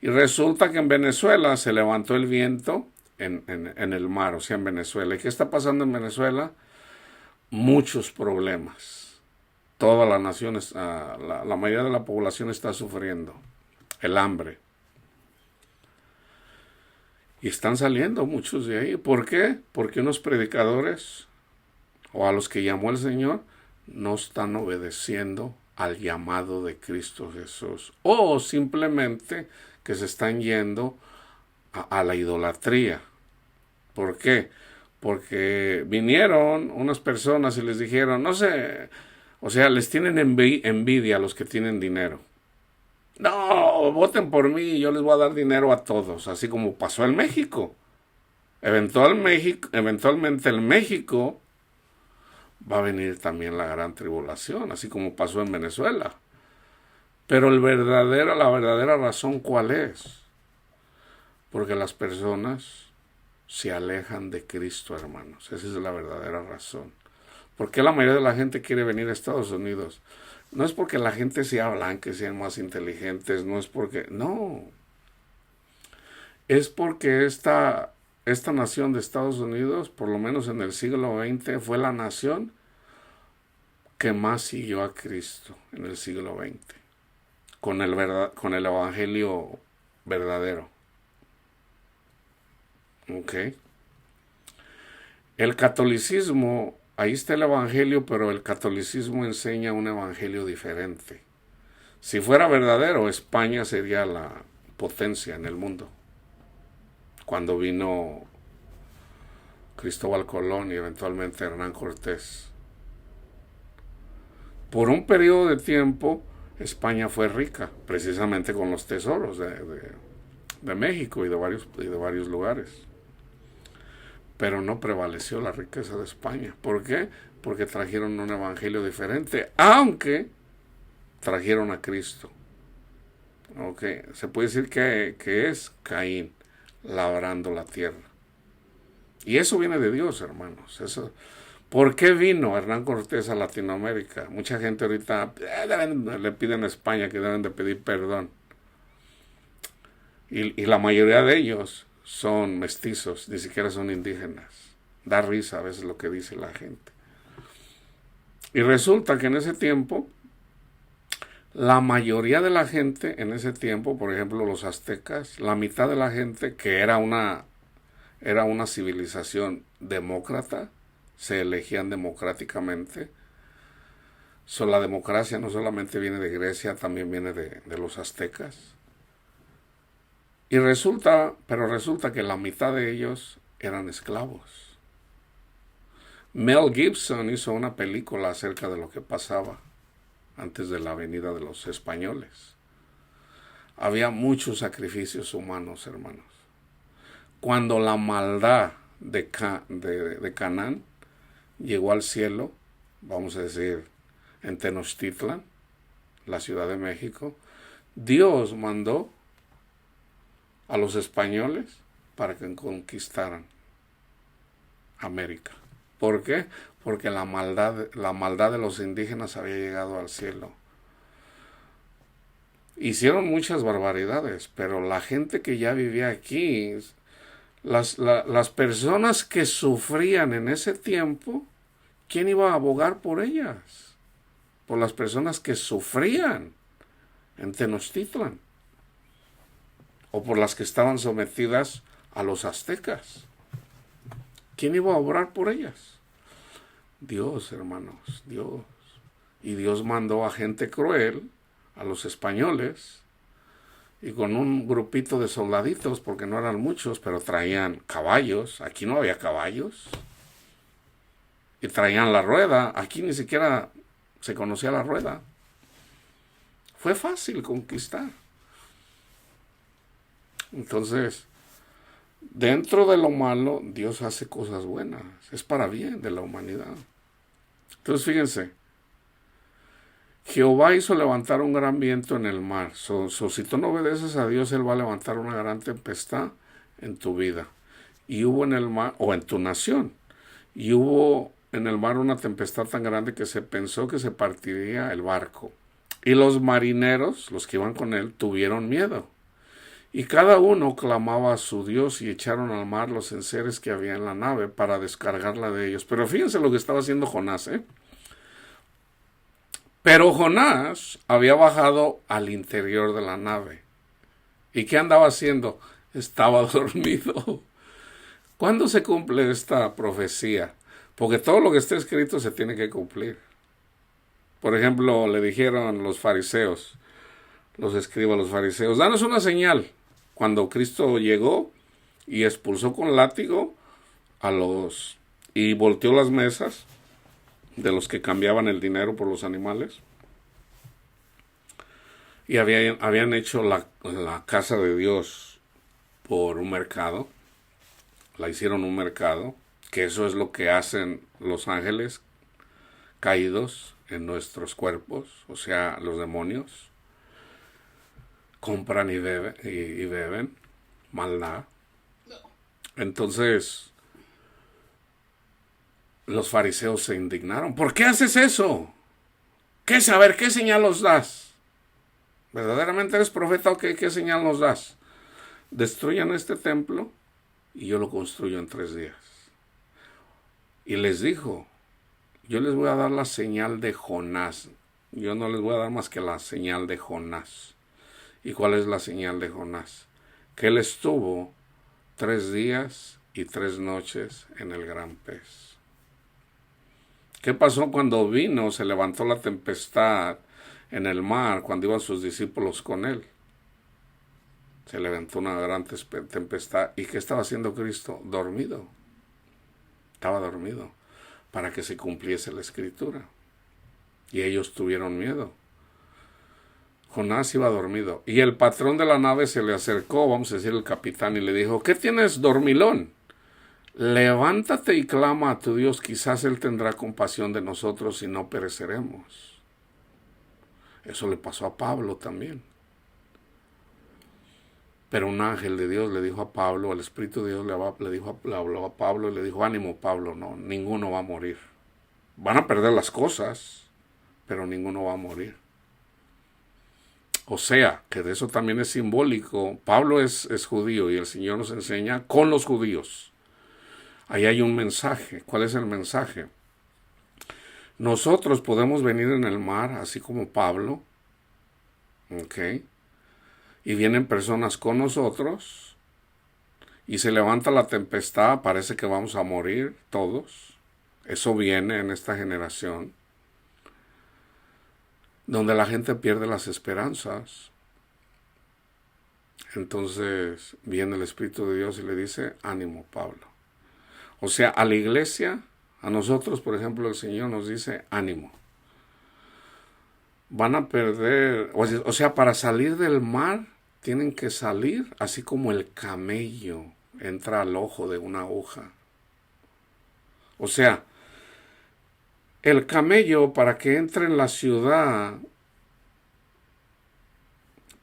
Y resulta que en Venezuela se levantó el viento en el mar, o sea, en Venezuela. ¿Y qué está pasando en Venezuela? Muchos problemas. Toda la nación, la mayoría de la población está sufriendo el hambre. Y están saliendo muchos de ahí. ¿Por qué? Porque unos predicadores, o a los que llamó el Señor, no están obedeciendo al llamado de Cristo Jesús. O simplemente que se están yendo a la idolatría. ¿Por qué? Porque vinieron unas personas y les dijeron, no sé, o sea, les tienen envidia a los que tienen dinero. No, voten por mí y yo les voy a dar dinero a todos, así como pasó en México. Eventualmente en México va a venir también la gran tribulación, así como pasó en Venezuela. Pero la verdadera razón, ¿cuál es? Porque las personas se alejan de Cristo, hermanos. Esa es la verdadera razón. ¿Por qué la mayoría de la gente quiere venir a Estados Unidos? No es porque la gente sea blanca, sean más inteligentes, no es porque... No. Es porque esta nación de Estados Unidos, por lo menos en el siglo XX, fue la nación que más siguió a Cristo en el siglo XX. Con el evangelio verdadero. ¿Ok? El catolicismo, ahí está el evangelio, pero el catolicismo enseña un evangelio diferente. Si fuera verdadero, España sería la potencia en el mundo. Cuando vino Cristóbal Colón y eventualmente Hernán Cortés. Por un periodo de tiempo, España fue rica, precisamente con los tesoros de México y de varios lugares. Pero no prevaleció la riqueza de España. ¿Por qué? Porque trajeron un evangelio diferente, aunque trajeron a Cristo. Okay. Se puede decir que es Caín labrando la tierra. Y eso viene de Dios, hermanos. ¿Por qué vino Hernán Cortés a Latinoamérica? Mucha gente ahorita le piden a España que deben de pedir perdón. Y la mayoría de ellos son mestizos, ni siquiera son indígenas. Da risa a veces lo que dice la gente. Y resulta que en ese tiempo, la mayoría de la gente en ese tiempo, por ejemplo los aztecas, la mitad de la gente que era una civilización demócrata, se elegían democráticamente. La democracia no solamente viene de Grecia, también viene de los aztecas. Y resulta que la mitad de ellos eran esclavos. Mel Gibson hizo una película acerca de lo que pasaba antes de la venida de los españoles. Había muchos sacrificios humanos, hermanos. Cuando la maldad de Canaán llegó al cielo, vamos a decir, en Tenochtitlan, la Ciudad de México, Dios mandó a los españoles para que conquistaran América. ¿Por qué? Porque la maldad de los indígenas había llegado al cielo. Hicieron muchas barbaridades, pero la gente que ya vivía aquí, las personas que sufrían en ese tiempo, ¿quién iba a abogar por ellas? Por las personas que sufrían en Tenochtitlan, o por las que estaban sometidas a los aztecas. ¿Quién iba a obrar por ellas? Dios, hermanos, Dios. Y Dios mandó a gente cruel, a los españoles, y con un grupito de soldaditos, porque no eran muchos, pero traían caballos. Aquí no había caballos. Y traían la rueda. Aquí ni siquiera se conocía la rueda. Fue fácil conquistar. Entonces, dentro de lo malo, Dios hace cosas buenas. Es para bien de la humanidad. Entonces, fíjense. Jehová hizo levantar un gran viento en el mar. Si tú no obedeces a Dios, Él va a levantar una gran tempestad en tu vida. Y hubo en el mar, o en tu nación, y hubo en el mar una tempestad tan grande que se pensó que se partiría el barco. Y los marineros, los que iban con él, tuvieron miedo. Y cada uno clamaba a su Dios y echaron al mar los enseres que había en la nave para descargarla de ellos. Pero fíjense lo que estaba haciendo Jonás, Pero Jonás había bajado al interior de la nave. ¿Y qué andaba haciendo? Estaba dormido. ¿Cuándo se cumple esta profecía? Porque todo lo que está escrito se tiene que cumplir. Por ejemplo, le dijeron los fariseos, los escribas, los fariseos, danos una señal. Cuando Cristo llegó y expulsó con látigo y volteó las mesas de los que cambiaban el dinero por los animales. Y habían hecho la casa de Dios por un mercado. La hicieron un mercado, que eso es lo que hacen los ángeles caídos en nuestros cuerpos, o sea, los demonios. Compran y beben maldad. Entonces, los fariseos se indignaron. ¿Por qué haces eso? ¿Qué saber? ¿Qué señal os das? ¿Verdaderamente eres profeta o qué señal nos das? Destruyan este templo y yo lo construyo en 3 días. Y les dijo, yo les voy a dar la señal de Jonás. Yo no les voy a dar más que la señal de Jonás. ¿Y cuál es la señal de Jonás? Que él estuvo 3 días y 3 noches en el gran pez. ¿Qué pasó cuando se levantó la tempestad en el mar, cuando iban sus discípulos con él? Se levantó una gran tempestad. ¿Y qué estaba haciendo Cristo? Dormido. Estaba dormido para que se cumpliese la escritura. Y ellos tuvieron miedo. Jonás iba dormido. Y el patrón de la nave se le acercó, vamos a decir el capitán, y le dijo, ¿qué tienes, dormilón? Levántate y clama a tu Dios, quizás Él tendrá compasión de nosotros y no pereceremos. Eso le pasó a Pablo también. Pero un ángel de Dios le dijo a Pablo, el Espíritu de Dios le habló a Pablo y le dijo, ánimo Pablo, no, ninguno va a morir. Van a perder las cosas, pero ninguno va a morir. O sea, que de eso también es simbólico. Pablo es judío y el Señor nos enseña con los judíos. Ahí hay un mensaje. ¿Cuál es el mensaje? Nosotros podemos venir en el mar, así como Pablo, ¿ok? Y vienen personas con nosotros y se levanta la tempestad, parece que vamos a morir todos. Eso viene en esta generación, donde la gente pierde las esperanzas. Entonces viene el Espíritu de Dios y le dice, ánimo Pablo. O sea, a la iglesia, a nosotros, por ejemplo, el Señor nos dice, ánimo. Van a perder, o sea, para salir del mar, tienen que salir así como el camello entra al ojo de una aguja. O sea, el camello para que entre en la ciudad,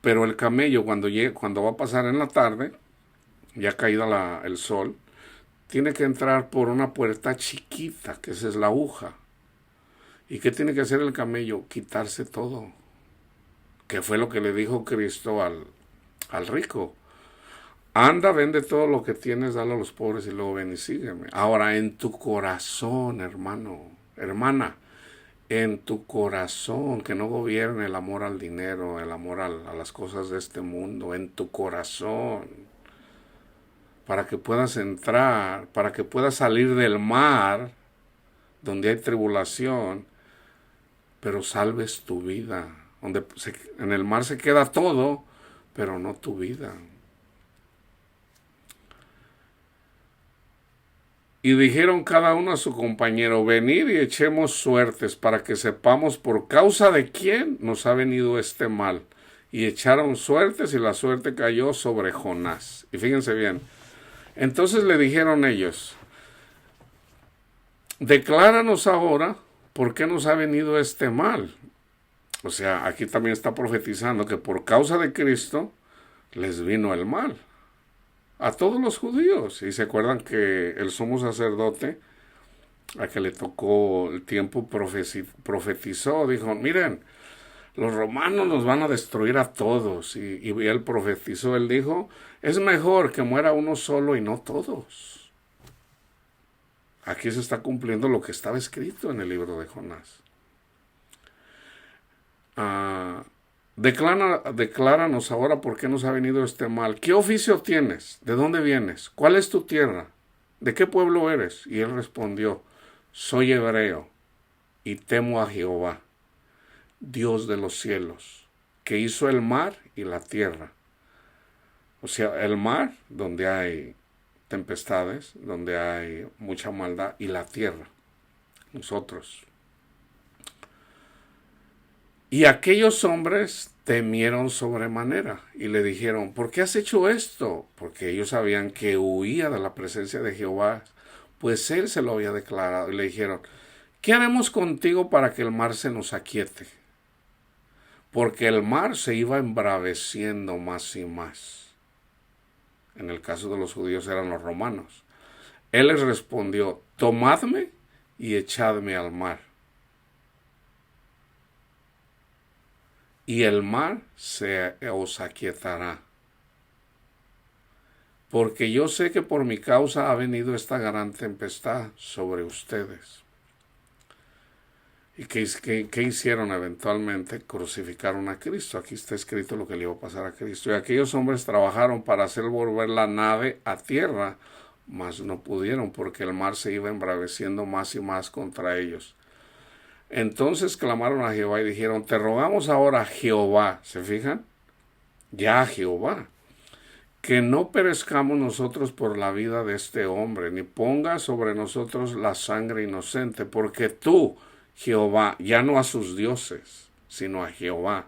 pero el camello cuando va a pasar en la tarde, ya caída el sol, tiene que entrar por una puerta chiquita, que esa es la aguja. ¿Y qué tiene que hacer el camello? Quitarse todo. Que fue lo que le dijo Cristo al rico. Anda, vende todo lo que tienes, dale a los pobres y luego ven y sígueme. Ahora, en tu corazón, hermano, hermana, en tu corazón, que no gobierne el amor al dinero, el amor a las cosas de este mundo, en tu corazón, para que puedas entrar, para que puedas salir del mar, donde hay tribulación, pero salves tu vida. En el mar se queda todo, pero no tu vida. Y dijeron cada uno a su compañero, venid y echemos suertes para que sepamos por causa de quién nos ha venido este mal. Y echaron suertes y la suerte cayó sobre Jonás. Y fíjense bien, entonces le dijeron ellos, decláranos ahora por qué nos ha venido este mal. O sea, aquí también está profetizando que por causa de Cristo les vino el mal. A todos los judíos. Y se acuerdan que el sumo sacerdote, a que le tocó el tiempo, profetizó, dijo, miren, los romanos nos van a destruir a todos. Y él profetizó, él dijo, es mejor que muera uno solo y no todos. Aquí se está cumpliendo lo que estaba escrito en el libro de Jonás. Decláranos ahora por qué nos ha venido este mal. ¿Qué oficio tienes? ¿De dónde vienes? ¿Cuál es tu tierra? ¿De qué pueblo eres? Y él respondió, soy hebreo y temo a Jehová, Dios de los cielos, que hizo el mar y la tierra. O sea, el mar, donde hay tempestades, donde hay mucha maldad, y la tierra, nosotros. Y aquellos hombres temieron sobremanera y le dijeron, ¿por qué has hecho esto? Porque ellos sabían que huía de la presencia de Jehová, pues él se lo había declarado. Y le dijeron, ¿qué haremos contigo para que el mar se nos aquiete? Porque el mar se iba embraveciendo más y más. En el caso de los judíos eran los romanos. Él les respondió, tomadme y echadme al mar. Y el mar se os aquietará. Porque yo sé que por mi causa ha venido esta gran tempestad sobre ustedes. ¿Y qué hicieron eventualmente? Crucificaron a Cristo. Aquí está escrito lo que le iba a pasar a Cristo. Y aquellos hombres trabajaron para hacer volver la nave a tierra, mas no pudieron porque el mar se iba embraveciendo más y más contra ellos. Entonces clamaron a Jehová y dijeron, te rogamos ahora, Jehová, ¿se fijan? Ya Jehová, que no perezcamos nosotros por la vida de este hombre, ni ponga sobre nosotros la sangre inocente, porque tú, Jehová, ya no a sus dioses, sino a Jehová,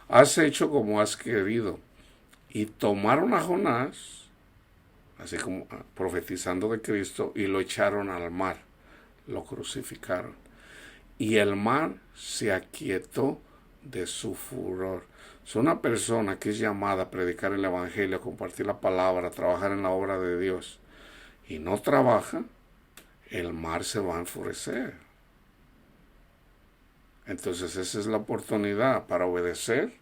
has hecho como has querido. Y tomaron a Jonás, así como profetizando de Cristo, y lo echaron al mar, lo crucificaron. Y el mar se aquietó de su furor. Es una persona que es llamada a predicar el evangelio, a compartir la palabra, a trabajar en la obra de Dios, y no trabaja, el mar se va a enfurecer. Entonces esa es la oportunidad para obedecer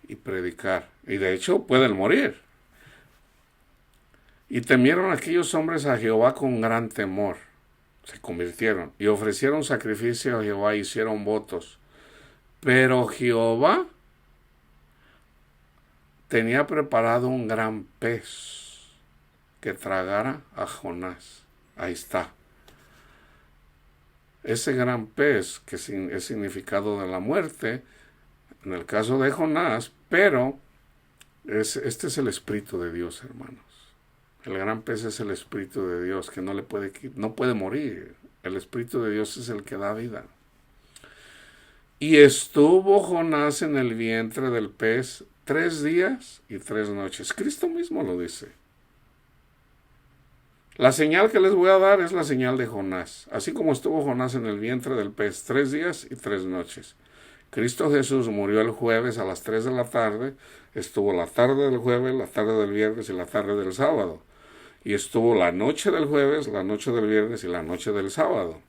y predicar. Y de hecho pueden morir. Y temieron aquellos hombres a Jehová con gran temor. Se convirtieron y ofrecieron sacrificio a Jehová y hicieron votos. Pero Jehová tenía preparado un gran pez que tragara a Jonás. Ahí está. Ese gran pez, que es significado de la muerte, en el caso de Jonás, pero este es el Espíritu de Dios, hermanos. El gran pez es el Espíritu de Dios, que no puede morir. El Espíritu de Dios es el que da vida. Y estuvo Jonás en el vientre del pez 3 días y 3 noches. Cristo mismo lo dice. La señal que les voy a dar es la señal de Jonás. Así como estuvo Jonás en el vientre del pez 3 días y 3 noches. Cristo Jesús murió el jueves a las 3 de la tarde. Estuvo la tarde del jueves, la tarde del viernes y la tarde del sábado. Y estuvo la noche del jueves, la noche del viernes y la noche del sábado.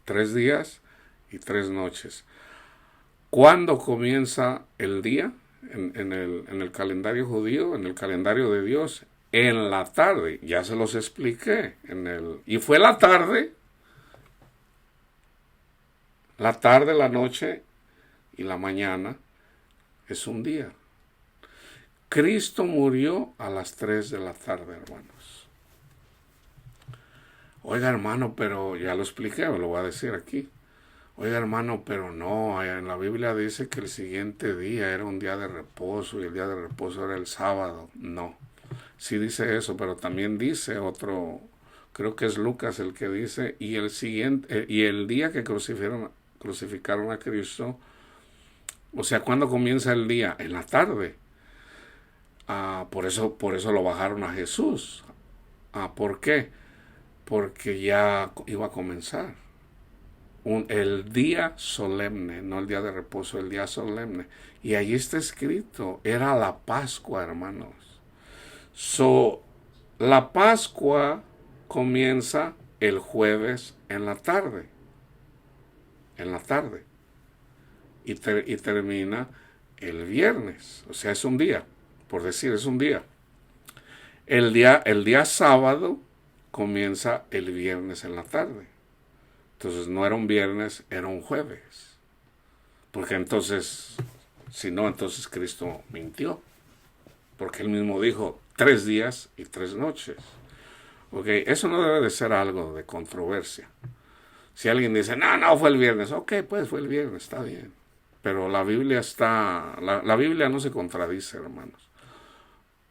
3 días y 3 noches. ¿Cuándo comienza el día en el calendario judío, en el calendario de Dios? En la tarde. Ya se los expliqué. Y fue la tarde La tarde, la noche y la mañana es un día. Cristo murió a las 3 de la tarde, hermanos. Oiga, hermano, pero ya lo expliqué, lo voy a decir aquí. Oiga, hermano, pero no, en la Biblia dice que el siguiente día era un día de reposo y el día de reposo era el sábado. No, sí dice eso, pero también dice otro, creo que es Lucas el que dice, y el día que crucificaron a Cristo, o sea, ¿cuándo comienza el día? En la tarde. Por eso lo bajaron a Jesús. ¿Por qué? Porque ya iba a comenzar. El día solemne, no el día de reposo, el día solemne. Y allí está escrito, era la Pascua, hermanos. La Pascua comienza el jueves en la tarde. En la tarde. Y termina el viernes. O sea, es un día. Por decir, es un día. El día sábado comienza el viernes en la tarde. Entonces no era un viernes, era un jueves. Porque entonces, si no, entonces Cristo mintió. Porque él mismo dijo 3 días y 3 noches. Ok, eso no debe de ser algo de controversia. Si alguien dice, no fue el viernes. Ok, pues fue el viernes, está bien. Pero la Biblia la Biblia no se contradice, hermanos.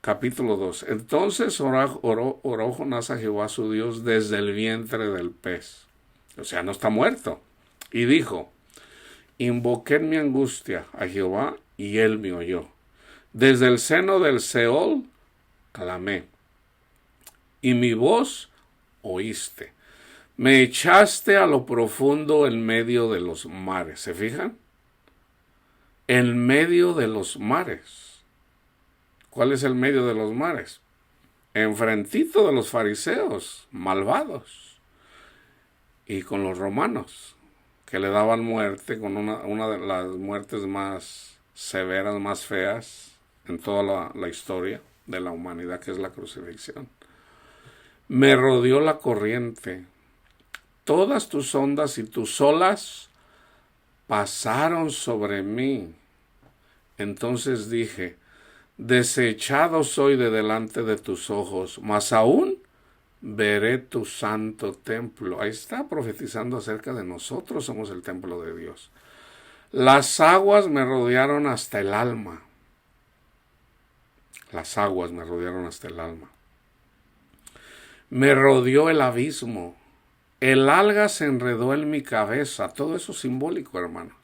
Capítulo 2. Entonces oró Jonás a Jehová su Dios desde el vientre del pez. O sea, no está muerto. Y dijo, invoqué en mi angustia a Jehová y él me oyó. Desde el seno del Seol clamé y mi voz oíste. Me echaste a lo profundo en medio de los mares. ¿Se fijan? En medio de los mares. ¿Cuál es el medio de los mares? Enfrentito de los fariseos, malvados, y con los romanos, que le daban muerte con una de las muertes más severas, más feas en toda la historia de la humanidad, que es la crucifixión. Me rodeó la corriente. Todas tus ondas y tus olas pasaron sobre mí. Entonces dije, desechado soy de delante de tus ojos, mas aún veré tu santo templo. Ahí está profetizando acerca de nosotros, somos el templo de Dios. Las aguas me rodearon hasta el alma. Las aguas me rodearon hasta el alma. Me rodeó el abismo. El alga se enredó en mi cabeza. Todo eso es simbólico, hermanos.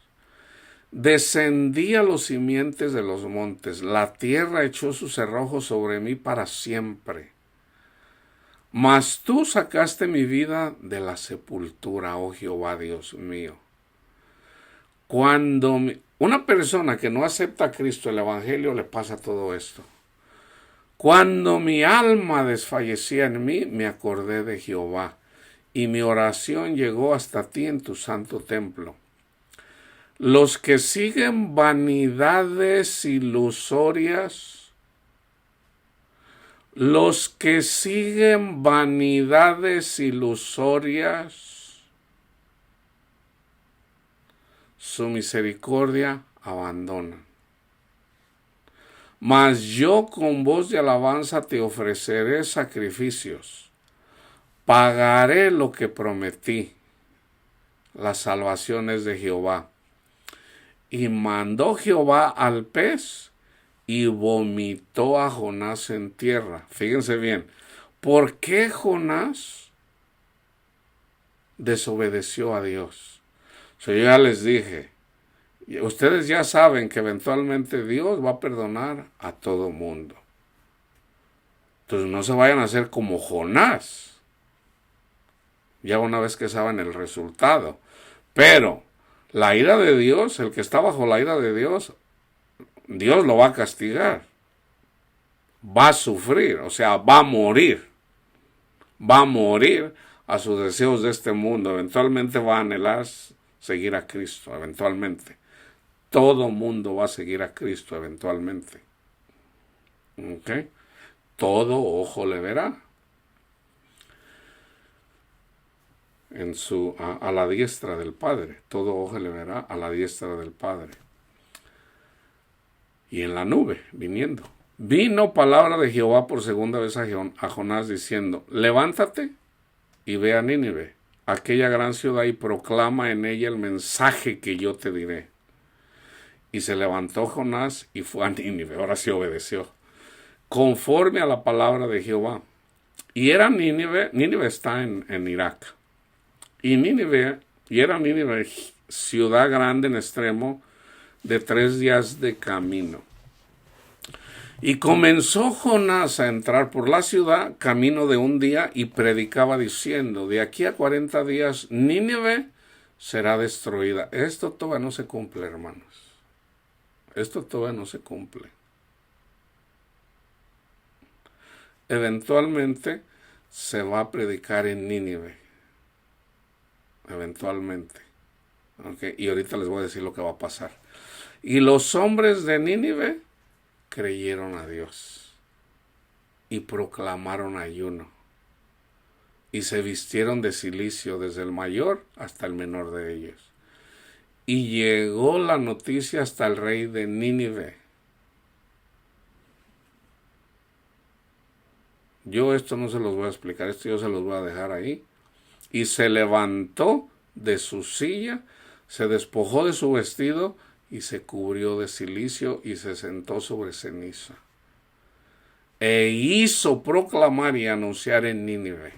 Descendí a los simientes de los montes. La tierra echó sus cerrojos sobre mí para siempre. Mas tú sacaste mi vida de la sepultura, oh Jehová Dios mío. Cuando una persona que no acepta a Cristo, el Evangelio, le pasa todo esto. Cuando mi alma desfallecía en mí, me acordé de Jehová, y mi oración llegó hasta ti en tu santo templo. Los que siguen vanidades ilusorias, su misericordia abandonan. Mas yo con voz de alabanza te ofreceré sacrificios. Pagaré lo que prometí. La salvación es de Jehová. Y mandó Jehová al pez y vomitó a Jonás en tierra. Fíjense bien, ¿por qué Jonás desobedeció a Dios? Yo ya les dije, ustedes ya saben que eventualmente Dios va a perdonar a todo mundo. Entonces no se vayan a hacer como Jonás, ya una vez que saben el resultado. Pero la ira de Dios, el que está bajo la ira de Dios, Dios lo va a castigar. Va a sufrir, o sea, va a morir. Va a morir a sus deseos de este mundo. Eventualmente va a anhelar seguir a Cristo, eventualmente. Todo mundo va a seguir a Cristo eventualmente. ¿Ok? Todo ojo le verá. a la diestra del Padre. Todo ojo le verá a la diestra del Padre. Y en la nube, viniendo. Vino palabra de Jehová por segunda vez a Jonás diciendo, levántate y ve a Nínive, aquella gran ciudad, y proclama en ella el mensaje que yo te diré. Y se levantó Jonás y fue a Nínive. Ahora sí obedeció, conforme a la palabra de Jehová. Y era Nínive está en Irak. Y era Nínive ciudad grande en extremo, de 3 días de camino. Y comenzó Jonás a entrar por la ciudad, camino de 1 día, y predicaba diciendo, de aquí a 40 días Nínive será destruida. Esto todavía no se cumple, hermanos. Esto todavía no se cumple. Eventualmente se va a predicar en Nínive. Eventualmente. ¿Okay? Y ahorita les voy a decir lo que va a pasar. Y los hombres de Nínive creyeron a Dios y proclamaron ayuno y se vistieron de cilicio desde el mayor hasta el menor de ellos. Y llegó la noticia hasta el rey de Nínive. Yo esto no se los voy a explicar, esto yo se los voy a dejar ahí. Y se levantó de su silla, se despojó de su vestido y se cubrió de cilicio y se sentó sobre ceniza. E hizo proclamar y anunciar en Nínive,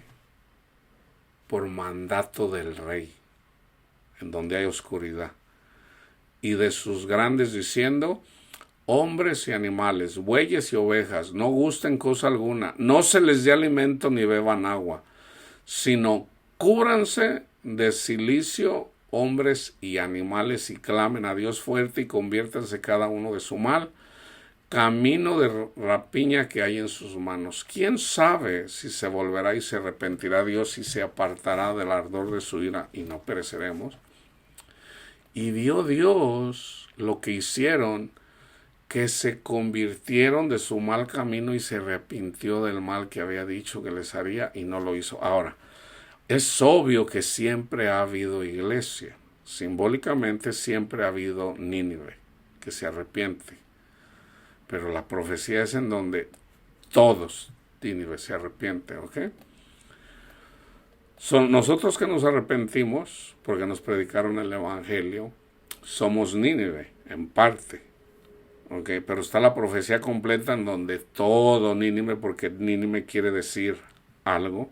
por mandato del rey, en donde hay oscuridad, y de sus grandes diciendo, hombres y animales, bueyes y ovejas, no gusten cosa alguna, no se les dé alimento ni beban agua, sino cúbranse de cilicio hombres y animales y clamen a Dios fuerte y conviértanse cada uno de su mal camino de rapiña que hay en sus manos. ¿Quién sabe si se volverá y se arrepentirá Dios y se apartará del ardor de su ira y no pereceremos? Y vio Dios lo que hicieron, que se convirtieron de su mal camino y se arrepintió del mal que había dicho que les haría y no lo hizo. Ahora, es obvio que siempre ha habido iglesia. Simbólicamente siempre ha habido Nínive, que se arrepiente. Pero la profecía es en donde todos Nínive se arrepienten, ¿ok? Son nosotros que nos arrepentimos porque nos predicaron el evangelio, somos Nínive, en parte. ¿Ok? Pero está la profecía completa en donde todo Nínive, porque Nínive quiere decir algo.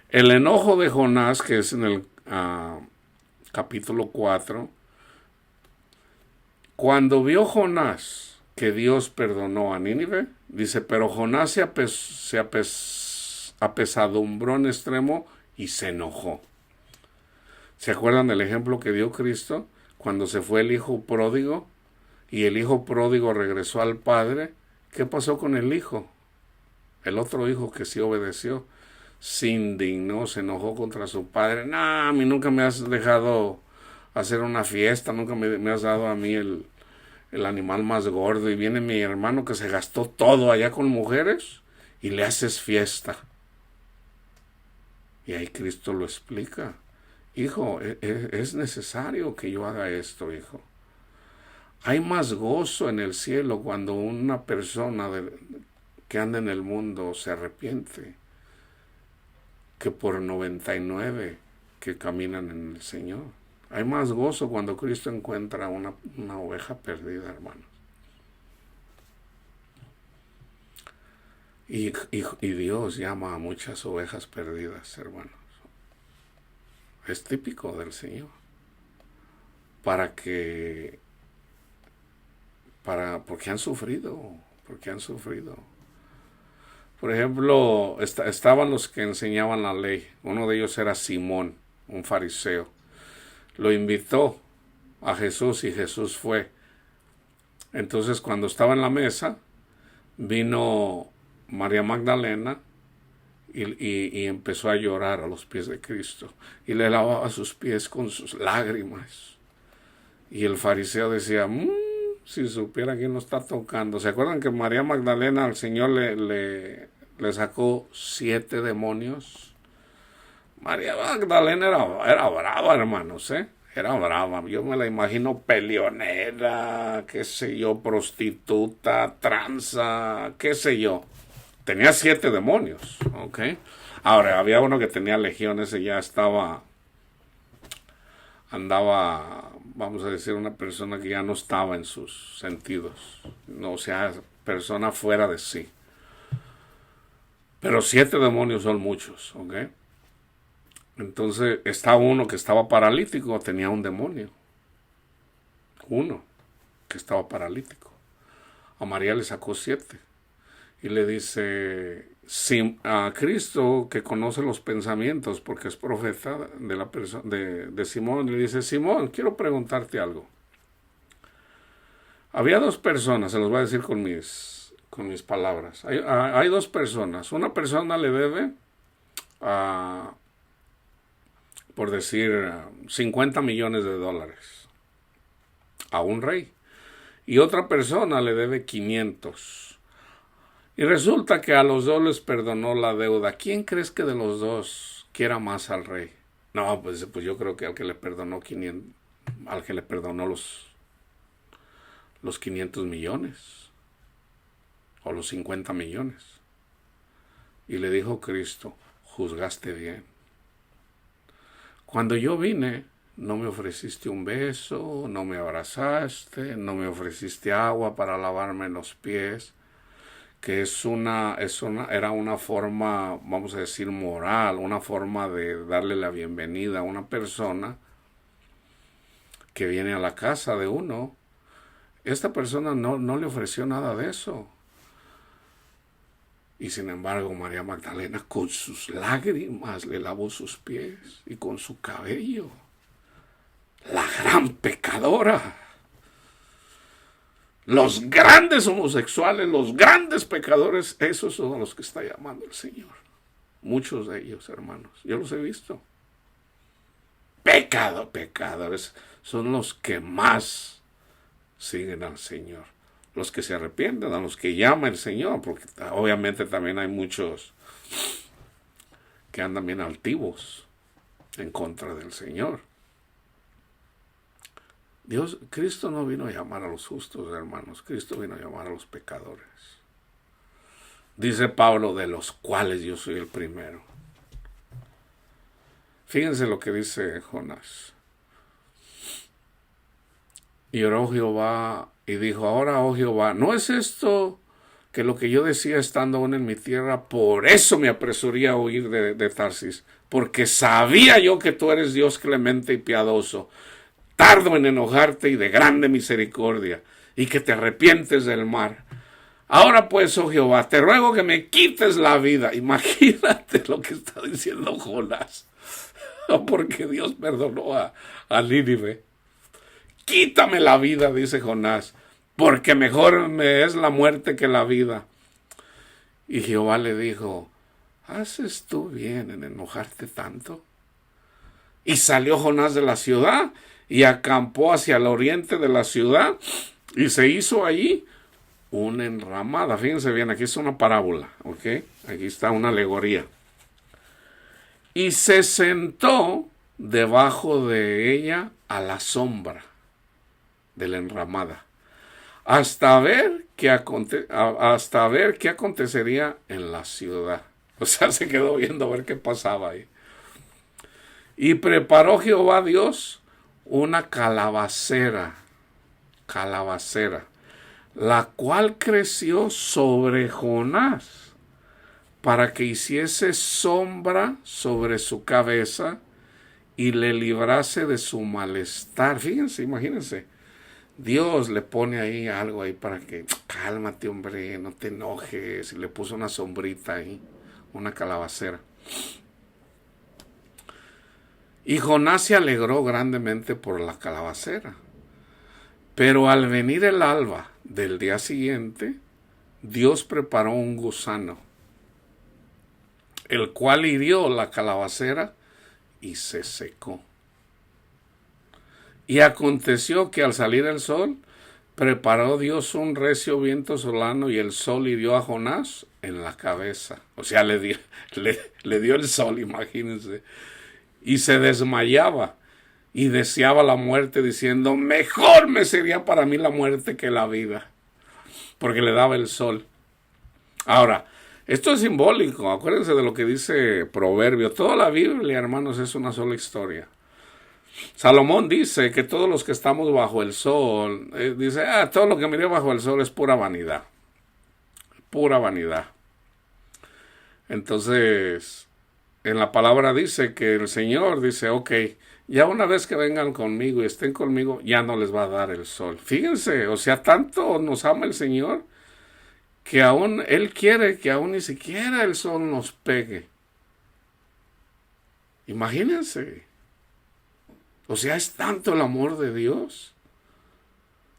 El enojo de Jonás, que es en el capítulo 4, cuando vio Jonás que Dios perdonó a Nínive, dice, pero Jonás se apesadumbró en extremo y se enojó. ¿Se acuerdan del ejemplo que dio Cristo cuando se fue el hijo pródigo y el hijo pródigo regresó al padre? ¿Qué pasó con el hijo? El otro hijo que sí obedeció, se indignó, se enojó contra su padre. No, a mí nunca me has dejado hacer una fiesta, nunca me has dado a mí el animal más gordo, y viene mi hermano que se gastó todo allá con mujeres y le haces fiesta. Y ahí Cristo lo explica. Hijo, es necesario que yo haga esto, hijo. Hay más gozo en el cielo cuando una persona que anda en el mundo se arrepiente, que por 99 que caminan en el Señor. Hay más gozo cuando Cristo encuentra una oveja perdida, hermanos. Y Dios llama a muchas ovejas perdidas, hermanos. Es típico del Señor. Porque han sufrido. Por ejemplo, estaban los que enseñaban la ley. Uno de ellos era Simón, un fariseo. Lo invitó a Jesús y Jesús fue. Entonces, cuando estaba en la mesa, vino María Magdalena y empezó a llorar a los pies de Cristo. Y le lavaba sus pies con sus lágrimas. Y el fariseo decía, si supiera quién lo está tocando. ¿Se acuerdan que María Magdalena al Señor le sacó 7 demonios? María Magdalena era brava, hermanos, ¿eh? Era brava. Yo me la imagino peleonera, qué sé yo, prostituta, tranza, qué sé yo. Tenía 7 demonios, ¿ok? Ahora, había uno que tenía legiones y ya andaba, vamos a decir, una persona que ya no estaba en sus sentidos. No, o sea, persona fuera de sí. Pero 7 demonios son muchos, ¿ok? Entonces, estaba uno que estaba paralítico, tenía un demonio. Uno que estaba paralítico. A María le sacó 7. Y le dice, a Cristo que conoce los pensamientos, porque es profeta de Simón, le dice, Simón, quiero preguntarte algo. Había 2 personas, se los voy a decir con mis palabras. Hay 2 personas. Una persona le debe, por decir, 50 millones de dólares a un rey. Y otra persona le debe 500. Y resulta que a los 2 les perdonó la deuda. ¿Quién crees que de los 2 quiera más al rey? No, pues yo creo que al que le perdonó 500, al que le perdonó los 500 millones o los 50 millones. Y le dijo Cristo, juzgaste bien. Cuando yo vine, no me ofreciste un beso, no me abrazaste, no me ofreciste agua para lavarme los pies, que era una forma, vamos a decir, moral, una forma de darle la bienvenida a una persona que viene a la casa de uno. Esta persona no le ofreció nada de eso. Y sin embargo, María Magdalena con sus lágrimas le lavó sus pies y con su cabello. La gran pecadora. Los grandes homosexuales, los grandes pecadores, esos son los que está llamando el Señor. Muchos de ellos, hermanos, yo los he visto. Pecadores, son los que más siguen al Señor. Los que se arrepienten, a los que llama el Señor, porque obviamente también hay muchos que andan bien altivos en contra del Señor. Cristo no vino a llamar a los justos, hermanos. Cristo vino a llamar a los pecadores. Dice Pablo, de los cuales yo soy el primero. Fíjense lo que dice Jonás. Y oró Jehová y dijo, ahora, oh Jehová, ¿no es esto que lo que yo decía estando aún en mi tierra? Por eso me apresuré a huir de Tarsis, porque sabía yo que tú eres Dios clemente y piadoso, tardo en enojarte y de grande misericordia, y que te arrepientes del mal. Ahora pues, oh Jehová, te ruego que me quites la vida. Imagínate lo que está diciendo Jonás, porque Dios perdonó a Nínive. Quítame la vida, dice Jonás, porque mejor me es la muerte que la vida. Y Jehová le dijo, ¿haces tú bien en enojarte tanto? Y salió Jonás de la ciudad y acampó hacia el oriente de la ciudad y se hizo allí una enramada. Fíjense bien, aquí es una parábola, ¿ok? Aquí está una alegoría. Y se sentó debajo de ella a la sombra de la enramada, hasta ver qué acontecería en la ciudad. O sea, se quedó viendo a ver qué pasaba ahí. Y preparó Jehová Dios una calabacera, la cual creció sobre Jonás, para que hiciese sombra sobre su cabeza y le librase de su malestar. Fíjense, imagínense. Dios le pone ahí algo ahí para que, cálmate hombre, no te enojes. Y le puso una sombrita ahí, una calabacera. Y Jonás se alegró grandemente por la calabacera. Pero al venir el alba del día siguiente, Dios preparó un gusano, el cual hirió la calabacera y se secó. Y aconteció que al salir el sol, preparó Dios un recio viento solano y el sol hirió a Jonás en la cabeza. O sea, le dio el sol, imagínense. Y se desmayaba y deseaba la muerte diciendo, mejor me sería para mí la muerte que la vida, porque le daba el sol. Ahora, esto es simbólico, acuérdense de lo que dice Proverbio. Toda la Biblia, hermanos, es una sola historia. Salomón dice que todos los que estamos bajo el sol, dice, todo lo que miré bajo el sol es pura vanidad. Pura vanidad. Entonces, en la palabra dice que el Señor dice, ok, ya una vez que vengan conmigo y estén conmigo, ya no les va a dar el sol. Fíjense, o sea, tanto nos ama el Señor que aún Él quiere que aún ni siquiera el sol nos pegue. Imagínense. O sea, es tanto el amor de Dios,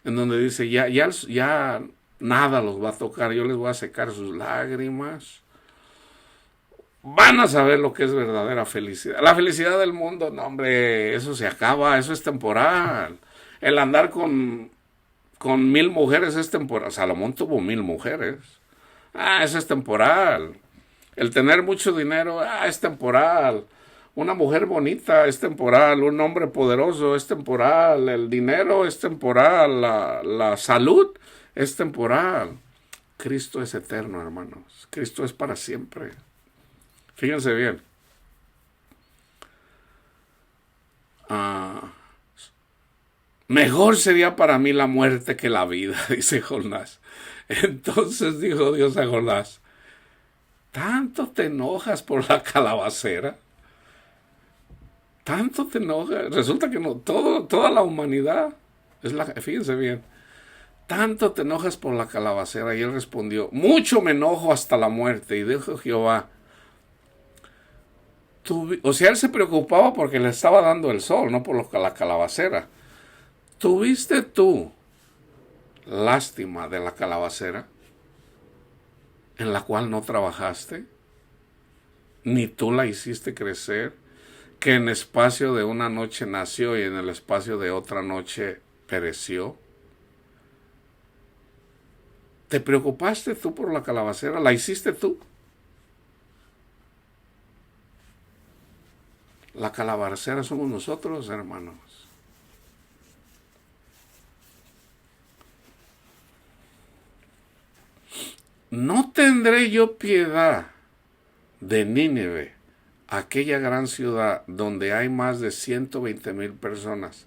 en donde dice, ya nada los va a tocar, yo les voy a secar sus lágrimas. Van a saber lo que es verdadera felicidad. La felicidad del mundo, no hombre, eso se acaba, eso es temporal. El andar con 1000 mujeres es temporal. Salomón tuvo 1000 mujeres. Eso es temporal. El tener mucho dinero, es temporal. Una mujer bonita es temporal. Un hombre poderoso es temporal. El dinero es temporal. La salud es temporal. Cristo es eterno, hermanos. Cristo es para siempre. Fíjense bien. Mejor sería para mí la muerte que la vida, dice Jonás. Entonces dijo Dios a Jonás, ¿tanto te enojas por la calabacera? ¿Tanto te enojas? Resulta que no, toda la humanidad, fíjense bien, ¿tanto te enojas por la calabacera? Y él respondió, mucho me enojo hasta la muerte. Y dijo Jehová, o sea, él se preocupaba porque le estaba dando el sol, no por la calabacera. ¿Tuviste tú lástima de la calabacera en la cual no trabajaste? Ni tú la hiciste crecer, que en espacio de una noche nació y en el espacio de otra noche pereció. ¿Te preocupaste tú por la calabacera? ¿La hiciste tú? La calabacera somos nosotros, hermanos. ¿No tendré yo piedad de Nínive, aquella gran ciudad donde hay más de 120,000 personas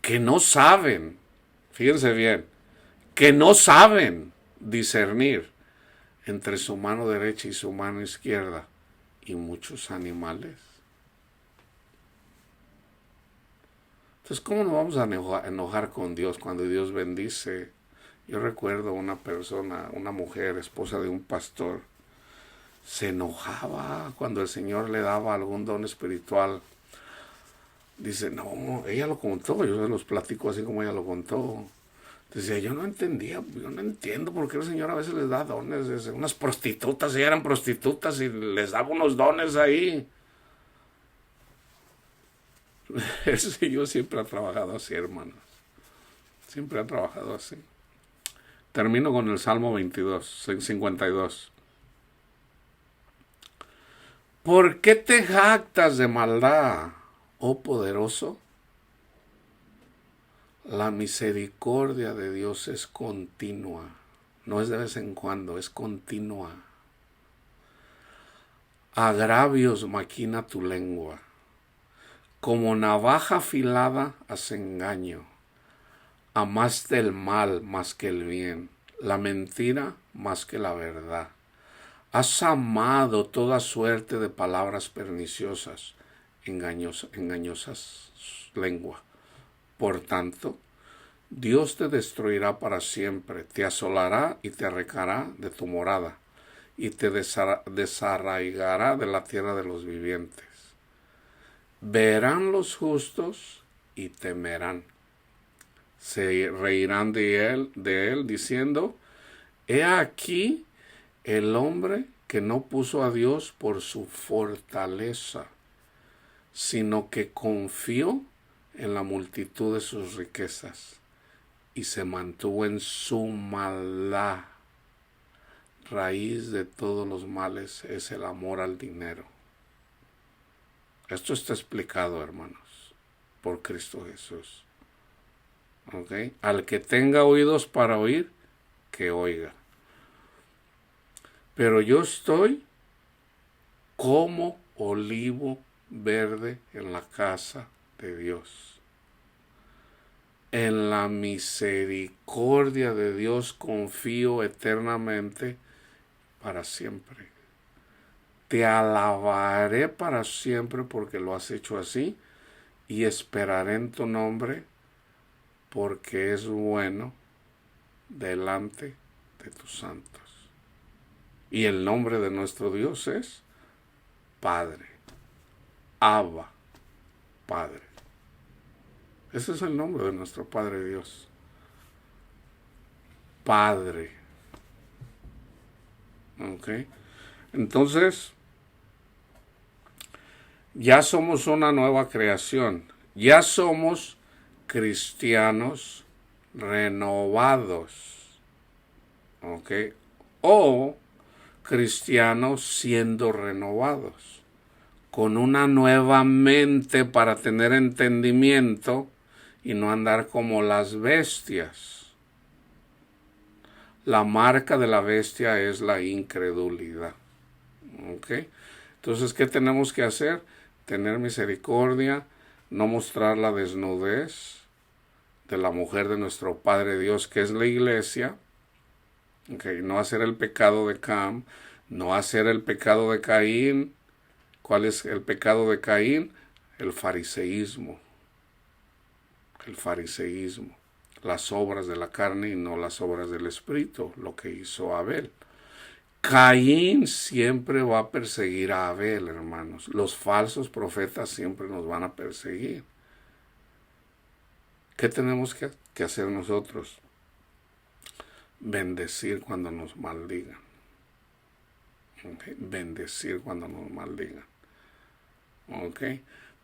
que no saben, fíjense bien, que no saben discernir entre su mano derecha y su mano izquierda y muchos animales? Entonces, ¿cómo nos vamos a enojar con Dios cuando Dios bendice? Yo recuerdo una persona, una mujer, esposa de un pastor, se enojaba cuando el Señor le daba algún don espiritual. Dice, no, ella lo contó, yo se los platico así como ella lo contó. Decía, yo no entiendo por qué el Señor a veces les da dones. Dice, unas prostitutas, ellas eran prostitutas y les daba unos dones ahí. El Señor siempre ha trabajado así, hermanos. Siempre ha trabajado así. Termino con el Salmo 52. ¿Por qué te jactas de maldad, oh poderoso? La misericordia de Dios es continua. No es de vez en cuando, es continua. Agravios maquina tu lengua. Como navaja afilada hace engaño. Amaste el mal más que el bien, la mentira más que la verdad. Has amado toda suerte de palabras perniciosas, engañosas lengua. Por tanto, Dios te destruirá para siempre, te asolará y te arrancará de tu morada, y te desarraigará de la tierra de los vivientes. Verán los justos y temerán. Se reirán de él diciendo, he aquí el hombre que no puso a Dios por su fortaleza, sino que confió en la multitud de sus riquezas y se mantuvo en su maldad. Raíz de todos los males es el amor al dinero. Esto está explicado, hermanos, por Cristo Jesús. ¿Ok? Al que tenga oídos para oír, que oiga. Pero yo estoy como olivo verde en la casa de Dios. En la misericordia de Dios confío eternamente para siempre. Te alabaré para siempre porque lo has hecho así y esperaré en tu nombre porque es bueno delante de tus santos. Y el nombre de nuestro Dios es Padre. Abba, Padre. Ese es el nombre de nuestro Padre Dios. Padre. ¿Ok? Entonces, ya somos una nueva creación. Ya somos cristianos renovados. ¿Ok? O cristianos siendo renovados. Con una nueva mente para tener entendimiento y no andar como las bestias. La marca de la bestia es la incredulidad. ¿Ok? Entonces, ¿qué tenemos que hacer? Tener misericordia, no mostrar la desnudez de la mujer de nuestro Padre Dios, que es la iglesia. ¿Okay? No hacer el pecado de Cam, no hacer el pecado de Caín. ¿Cuál es el pecado de Caín? El fariseísmo. El fariseísmo. Las obras de la carne y no las obras del Espíritu, lo que hizo Abel. Caín siempre va a perseguir a Abel, hermanos. Los falsos profetas siempre nos van a perseguir. ¿Qué tenemos que hacer nosotros? Bendecir cuando nos maldigan. ¿Okay? Bendecir cuando nos maldigan. ¿Ok?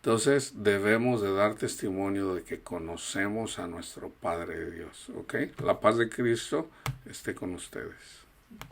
Entonces debemos de dar testimonio de que conocemos a nuestro Padre Dios. ¿Ok? La paz de Cristo esté con ustedes.